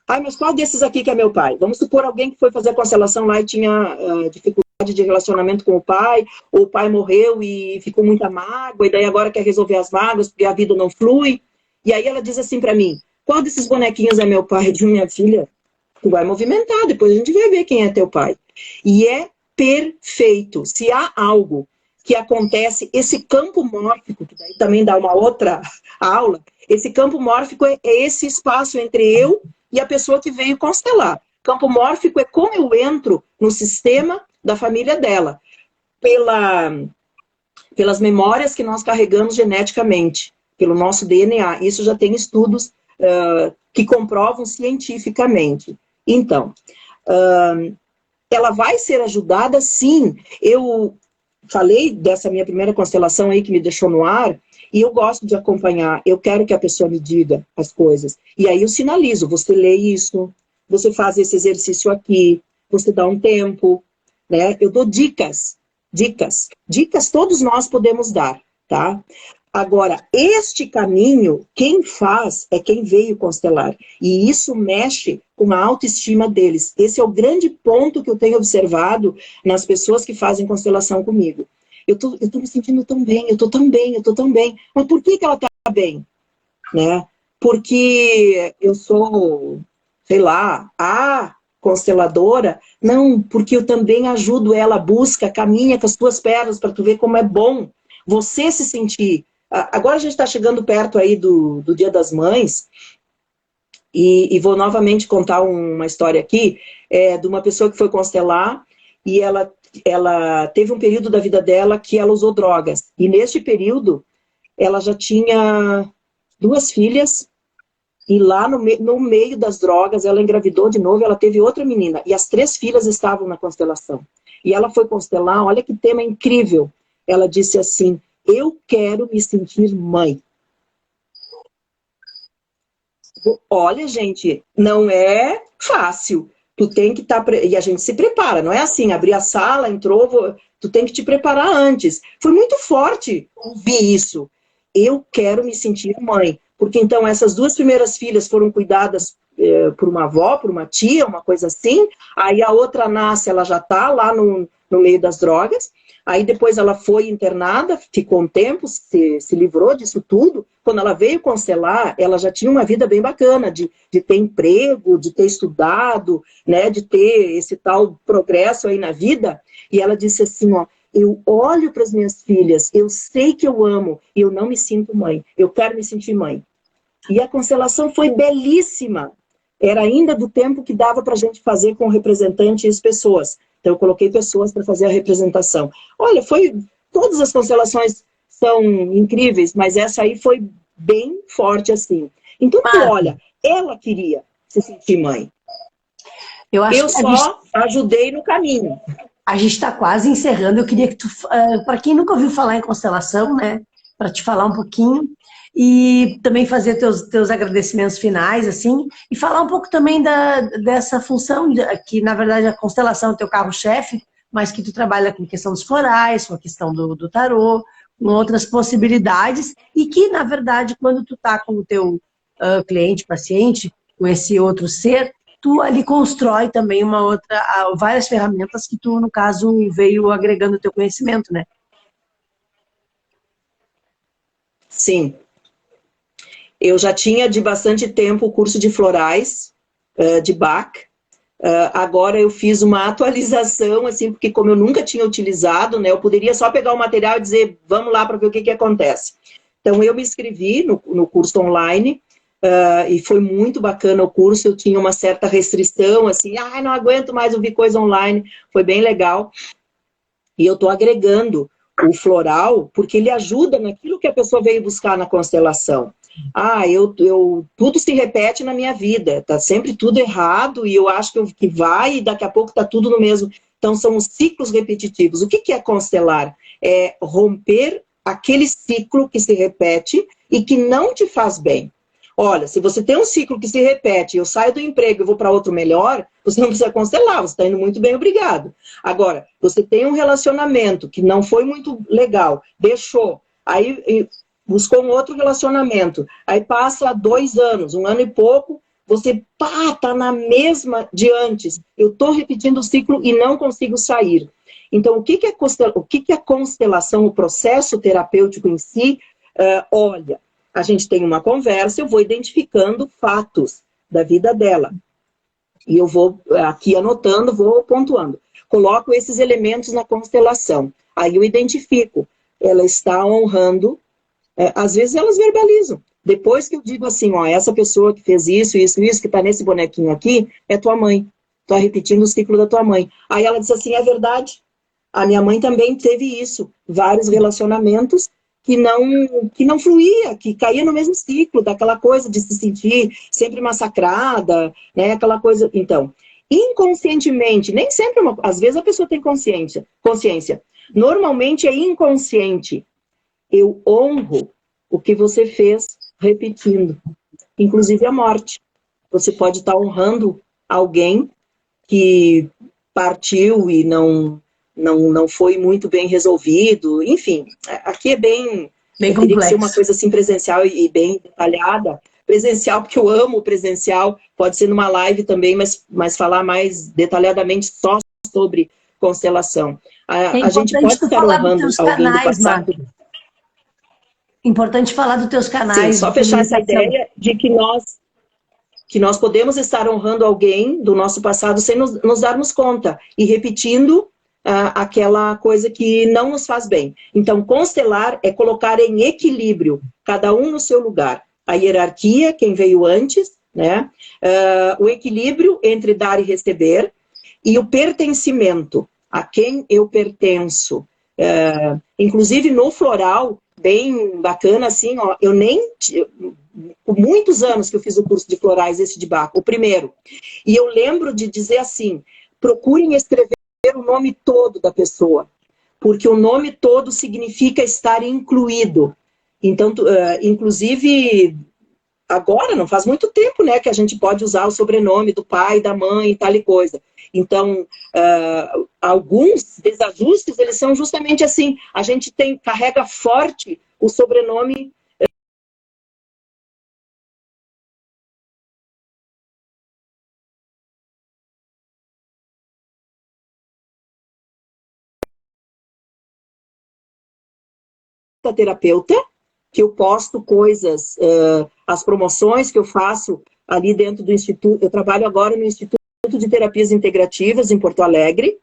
mas qual desses aqui que é meu pai? Vamos supor alguém que foi fazer a constelação lá e tinha dificuldade de relacionamento com o pai, ou o pai morreu e ficou muita mágoa, e daí agora quer resolver as mágoas porque a vida não flui. E aí ela diz assim para mim, qual desses bonequinhos é meu pai? De minha filha, tu vai movimentar, depois a gente vai ver quem é teu pai. E é perfeito. Se há algo que acontece, esse campo mórfico, que daí também dá uma outra aula, esse campo mórfico é esse espaço entre eu e a pessoa que veio constelar. Campo mórfico é como eu entro no sistema da família dela, pelas memórias que nós carregamos geneticamente, pelo nosso DNA. Isso já tem estudos que comprovam cientificamente. Então, ela vai ser ajudada, sim. Eu falei dessa minha primeira constelação aí que me deixou no ar, e eu gosto de acompanhar, eu quero que a pessoa me diga as coisas. E aí eu sinalizo, você lê isso, você faz esse exercício aqui, você dá um tempo, né? Eu dou dicas todos nós podemos dar, tá? Agora, este caminho, quem faz é quem veio constelar. E isso mexe com a autoestima deles. Esse é o grande ponto que eu tenho observado nas pessoas que fazem constelação comigo. Eu tô me sentindo tão bem, eu tô tão bem. Mas por que ela tá bem? Né? Porque eu sou, sei lá, a consteladora? Não, porque eu também ajudo ela, busca, caminha com as tuas pernas para tu ver como é bom você se sentir. Agora a gente está chegando perto aí do Dia das Mães, e vou novamente contar uma história aqui, de uma pessoa que foi constelar, e ela teve um período da vida dela que ela usou drogas. E neste período, ela já tinha 2 filhas, e lá no meio das drogas, ela engravidou de novo, ela teve outra menina, e as 3 filhas estavam na constelação. E ela foi constelar, olha que tema incrível. Ela disse assim: eu quero me sentir mãe. Olha, gente, não é fácil. Tu tem que estar... E a gente se prepara, não é assim, abrir a sala, entrou... Tu tem que te preparar antes. Foi muito forte ouvir isso. Eu quero me sentir mãe. Porque então essas 2 primeiras filhas foram cuidadas por uma avó, por uma tia, uma coisa assim. Aí a outra nasce, ela já está lá no meio das drogas. Aí depois ela foi internada, ficou um tempo, se livrou disso tudo. Quando ela veio constelar, ela já tinha uma vida bem bacana, de ter emprego, de ter estudado, né, de ter esse tal progresso aí na vida. E ela disse assim, ó, eu olho para as minhas filhas, eu sei que eu amo, e eu não me sinto mãe, eu quero me sentir mãe. E a constelação foi belíssima. Era ainda do tempo que dava para a gente fazer com representantes pessoas. Então eu coloquei pessoas para fazer a representação. Olha, todas as constelações são incríveis, mas essa aí foi bem forte assim. Então, olha, ela queria se sentir mãe. Eu só ajudei no caminho. A gente está quase encerrando. Eu queria que tu, para quem nunca ouviu falar em constelação, né, para te falar um pouquinho, e também fazer teus agradecimentos finais, assim, e falar um pouco também dessa função, que na verdade a constelação é o teu carro-chefe, mas que tu trabalha com a questão dos florais, com a questão do tarô, com outras possibilidades, e que na verdade quando tu tá com o teu cliente, paciente, com esse outro ser, tu ali constrói também várias ferramentas que tu, no caso, veio agregando o teu conhecimento, né? Sim. Eu já tinha de bastante tempo o curso de florais, de Bach. Agora eu fiz uma atualização, assim, porque como eu nunca tinha utilizado, né, eu poderia só pegar o material e dizer, vamos lá para ver o que acontece. Então eu me inscrevi no curso online, e foi muito bacana o curso. Eu tinha uma certa restrição, assim, não aguento mais ouvir coisa online, foi bem legal. E eu estou agregando o floral, porque ele ajuda naquilo que a pessoa veio buscar na constelação. Tudo se repete na minha vida, tá sempre tudo errado, e eu acho que vai, e daqui a pouco tá tudo no mesmo. Então são os ciclos repetitivos. O que é constelar? É romper aquele ciclo que se repete e que não te faz bem. Olha, se você tem um ciclo que se repete, eu saio do emprego e vou para outro melhor, você não precisa constelar, você está indo muito bem, obrigado. Agora, você tem um relacionamento que não foi muito legal, deixou, aí buscou um outro relacionamento, aí passa 2 anos, 1 ano e pouco, você tá na mesma de antes. Eu estou repetindo o ciclo e não consigo sair. Então, o que é constelação, o processo terapêutico em si? Olha, a gente tem uma conversa, eu vou identificando fatos da vida dela. E eu vou aqui anotando, vou pontuando. Coloco esses elementos na constelação. Aí eu identifico. Ela está honrando. Às vezes elas verbalizam. Depois que eu digo assim, ó, essa pessoa que fez isso, isso, isso, que está nesse bonequinho aqui, é tua mãe. Estou repetindo o ciclo da tua mãe. Aí ela diz assim, é verdade. A minha mãe também teve isso. Vários relacionamentos. que não fluía, que caía no mesmo ciclo, daquela coisa de se sentir sempre massacrada, né? Aquela coisa. Então, inconscientemente, nem sempre, às vezes a pessoa tem consciência. Normalmente é inconsciente. Eu honro o que você fez repetindo, inclusive a morte. Você pode estar honrando alguém que partiu e não foi muito bem resolvido. Enfim, aqui é bem Bem teria que ser uma complexo. coisa assim presencial e bem detalhada. Presencial, porque eu amo o presencial, pode ser numa live também, mas falar mais detalhadamente só sobre constelação. É A gente importante pode tu estar falar dos honrando teus alguém do canais, passado. Marta. Importante falar dos teus Sim, canais só de fechar essa comunicação. ideia de que nós podemos estar honrando alguém do nosso passado sem nos darmos conta e repetindo aquela coisa que não nos faz bem. Então, constelar é colocar em equilíbrio, cada um no seu lugar. A hierarquia, quem veio antes, né? O equilíbrio entre dar e receber, e o pertencimento, a quem eu pertenço. Inclusive, no floral, bem bacana, assim, ó, eu nem... Por muitos anos que eu fiz o curso de florais, esse de Bach, o primeiro. E eu lembro de dizer assim, procurem escrever o nome todo da pessoa, porque o nome todo significa estar incluído. Então, inclusive, agora, não faz muito tempo, né, que a gente pode usar o sobrenome do pai, da mãe e tal e coisa. Então, alguns desajustes, eles são justamente assim, a gente carrega forte o sobrenome terapeuta, que eu posto coisas, as promoções que eu faço ali dentro do Instituto, eu trabalho agora no Instituto de Terapias Integrativas em Porto Alegre,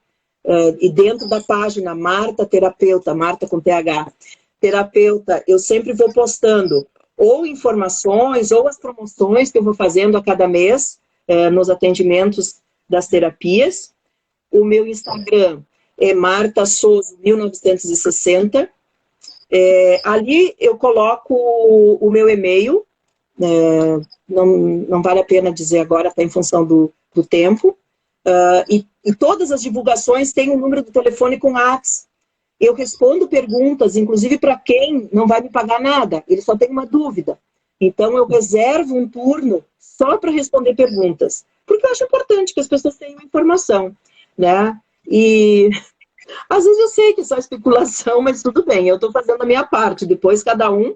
e dentro da página Marta Terapeuta, Marta com TH, terapeuta, eu sempre vou postando ou informações ou as promoções que eu vou fazendo a cada mês nos atendimentos das terapias. O meu Instagram é Marta Souza 1960. Ali eu coloco o meu e-mail, não vale a pena dizer agora, está em função do tempo, e todas as divulgações têm um número do telefone com WhatsApp. Eu respondo perguntas, inclusive para quem não vai me pagar nada, ele só tem uma dúvida. Então eu reservo um turno só para responder perguntas, porque eu acho importante que as pessoas tenham informação, né? E às vezes eu sei que é só especulação, mas tudo bem, eu estou fazendo a minha parte. Depois cada um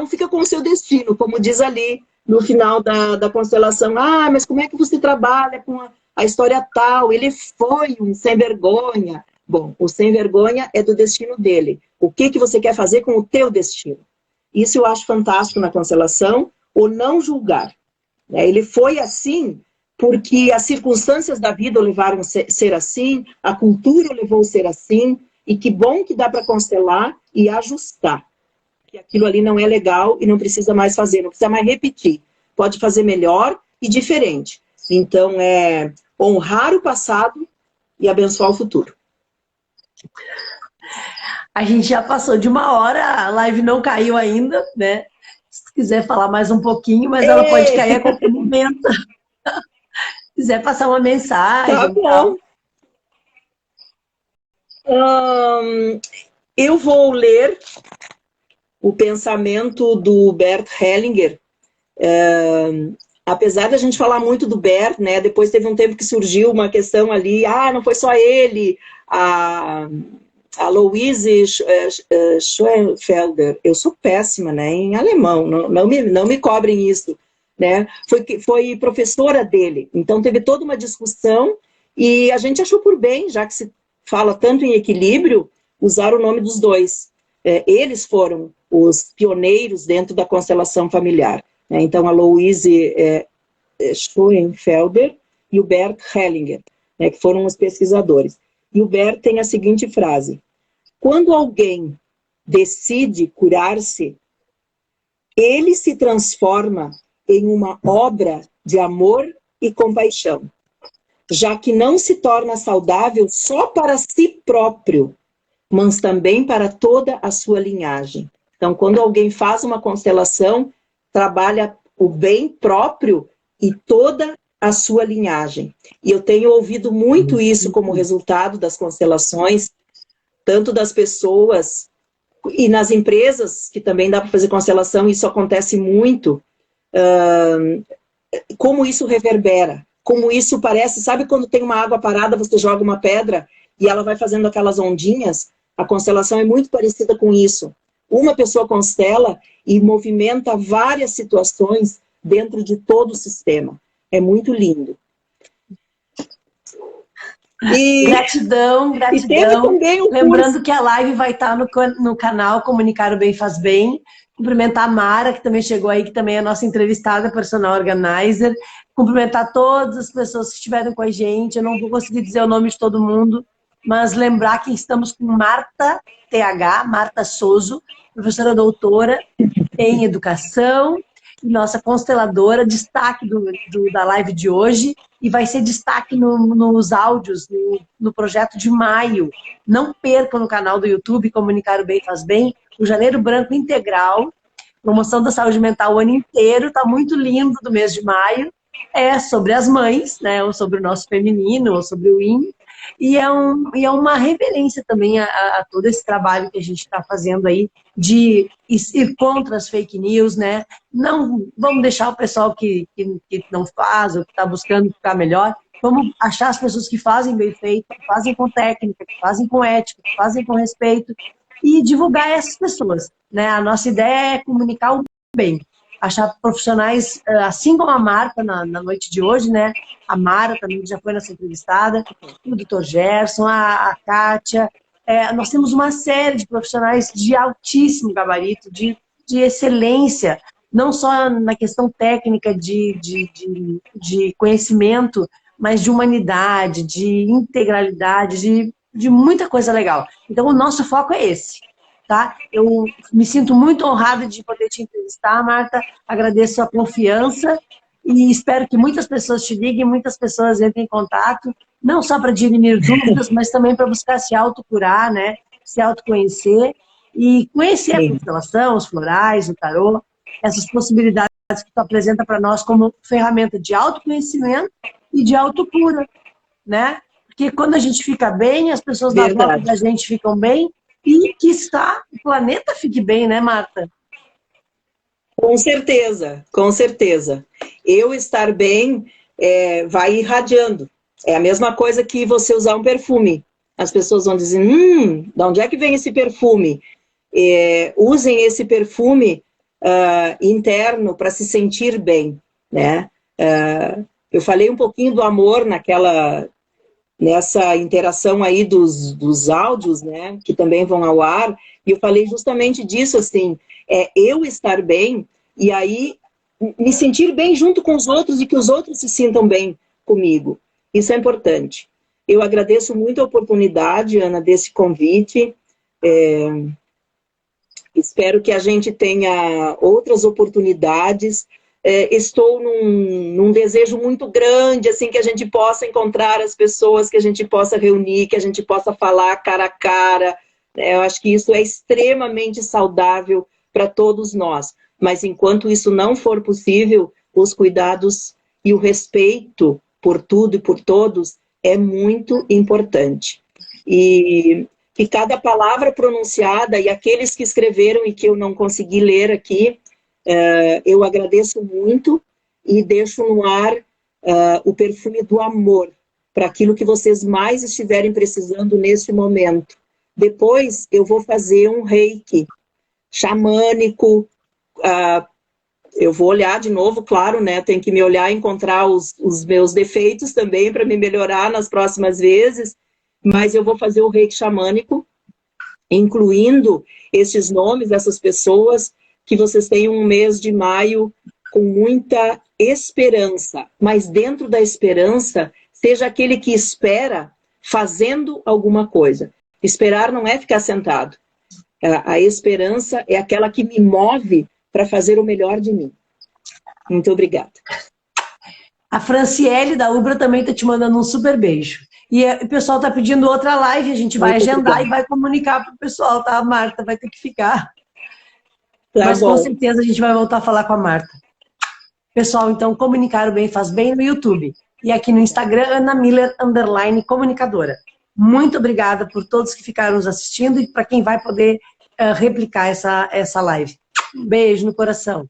fica com o seu destino, como diz ali no final da constelação. Ah, mas como é que você trabalha com a história tal? Ele foi um sem vergonha. Bom, o sem vergonha é do destino dele. O que você quer fazer com o teu destino? Isso eu acho fantástico na constelação, o não julgar. Ele foi assim porque as circunstâncias da vida o levaram a ser assim, a cultura o levou a ser assim, e que bom que dá para constelar e ajustar. Que aquilo ali não é legal e não precisa mais fazer, não precisa mais repetir. Pode fazer melhor e diferente. Então, é honrar o passado e abençoar o futuro. A gente já passou de 1 hora, a live não caiu ainda, né? Se quiser falar mais um pouquinho, mas ela pode cair a qualquer momento. Se quiser passar uma mensagem. Tá bom. Eu vou ler o pensamento do Bert Hellinger. Apesar da gente falar muito do Bert, né? Depois teve um tempo que surgiu uma questão ali, não foi só ele, a Louise Schoenfelder, eu sou péssima, né, em alemão, não me cobrem isso, né, foi professora dele, então teve toda uma discussão e a gente achou por bem, já que se fala tanto em equilíbrio, usar o nome dos dois. Eles foram os pioneiros dentro da constelação familiar, né? Então a Louise Schoenfelder e o Bert Hellinger, né, que foram os pesquisadores. E o Bert tem a seguinte frase: quando alguém decide curar-se, ele se transforma em uma obra de amor e compaixão, já que não se torna saudável só para si próprio, mas também para toda a sua linhagem. Então, quando alguém faz uma constelação, trabalha o bem próprio e toda a sua linhagem. E eu tenho ouvido muito isso como resultado das constelações, tanto das pessoas e nas empresas, que também dá para fazer constelação, isso acontece muito, como isso reverbera, como isso parece, sabe quando tem uma água parada, você joga uma pedra e ela vai fazendo aquelas ondinhas? A constelação é muito parecida com isso. Uma pessoa constela e movimenta várias situações dentro de todo o sistema. É muito lindo. Gratidão, gratidão. E teve também um Lembrando curso. que a live vai estar no canal Comunicar o Bem Faz Bem. Cumprimentar a Mara, que também chegou aí, que também é a nossa entrevistada, personal organizer. Cumprimentar todas as pessoas que estiveram com a gente. Eu não vou conseguir dizer o nome de todo mundo, mas lembrar que estamos com Marta TH, Marta Souza, professora doutora em educação, nossa consteladora, destaque da live de hoje, e vai ser destaque nos áudios, no projeto de maio. Não percam no canal do YouTube, Comunicar o Bem Faz Bem, o Janeiro Branco Integral, promoção da saúde mental o ano inteiro, tá muito lindo do mês de maio, é sobre as mães, né, ou sobre o nosso feminino, ou sobre o Yin, e é uma reverência também a todo esse trabalho que a gente está fazendo aí de ir contra as fake news, né? Não vamos deixar o pessoal que não faz ou que está buscando ficar melhor. Vamos achar as pessoas que fazem bem feito, que fazem com técnica, que fazem com ética, que fazem com respeito e divulgar essas pessoas, né? A nossa ideia é comunicar o bem. Achar profissionais, assim como a Marta na noite de hoje, né? A Mara também já foi nossa entrevistada, o Dr. Gerson, a Kátia. Nós temos uma série de profissionais de altíssimo gabarito, de excelência, não só na questão técnica de conhecimento, mas de humanidade, de integralidade, de muita coisa legal. Então, o nosso foco é esse. Tá? Eu me sinto muito honrada de poder te entrevistar, Marta. Agradeço a confiança e espero que muitas pessoas te liguem, muitas pessoas entrem em contato, não só para dirimir dúvidas, mas também para buscar se autocurar, né? Se autoconhecer e conhecer a constelação, os florais, o tarô, essas possibilidades que tu apresenta para nós como ferramenta de autoconhecimento e de autocura, né? Porque quando a gente fica bem, as pessoas na volta da gente ficam bem, e que o planeta fique bem, né, Marta? Com certeza, com certeza. Eu estar bem vai irradiando. É a mesma coisa que você usar um perfume. As pessoas vão dizer, de onde é que vem esse perfume? Usem esse perfume interno para se sentir bem, né? Eu falei um pouquinho do amor nessa interação aí dos áudios, né, que também vão ao ar, e eu falei justamente disso, assim, eu estar bem, e aí me sentir bem junto com os outros, e que os outros se sintam bem comigo. Isso é importante. Eu agradeço muito a oportunidade, Ana, desse convite, espero que a gente tenha outras oportunidades. Estou num desejo muito grande, assim, que a gente possa encontrar as pessoas, que a gente possa reunir, que a gente possa falar cara a cara. Eu acho que isso é extremamente saudável para todos nós. Mas enquanto isso não for possível, os cuidados e o respeito por tudo e por todos é muito importante. E cada palavra pronunciada, e aqueles que escreveram e que eu não consegui ler aqui, eu agradeço muito e deixo no ar o perfume do amor para aquilo que vocês mais estiverem precisando neste momento. Depois eu vou fazer um reiki xamânico, eu vou olhar de novo, claro, né? Tem que me olhar e encontrar os meus defeitos também para me melhorar nas próximas vezes, mas eu vou fazer o reiki xamânico, incluindo esses nomes, essas pessoas, que vocês tenham um mês de maio com muita esperança, mas dentro da esperança, seja aquele que espera fazendo alguma coisa. Esperar não é ficar sentado. A esperança é aquela que me move para fazer o melhor de mim. Muito obrigada. A Franciele da Ubra também está te mandando um super beijo. E o pessoal tá pedindo outra live, a gente vai Muito agendar obrigada. e vai comunicar pro pessoal, tá? A Marta vai ter que ficar. Tá Mas com bom. certeza a gente vai voltar a falar com a Marta. Pessoal, então, comunicar o bem faz bem no YouTube. E aqui no Instagram, Ana Miller, _comunicadora. Muito obrigada por todos que ficaram nos assistindo e para quem vai poder replicar essa live. Um beijo no coração.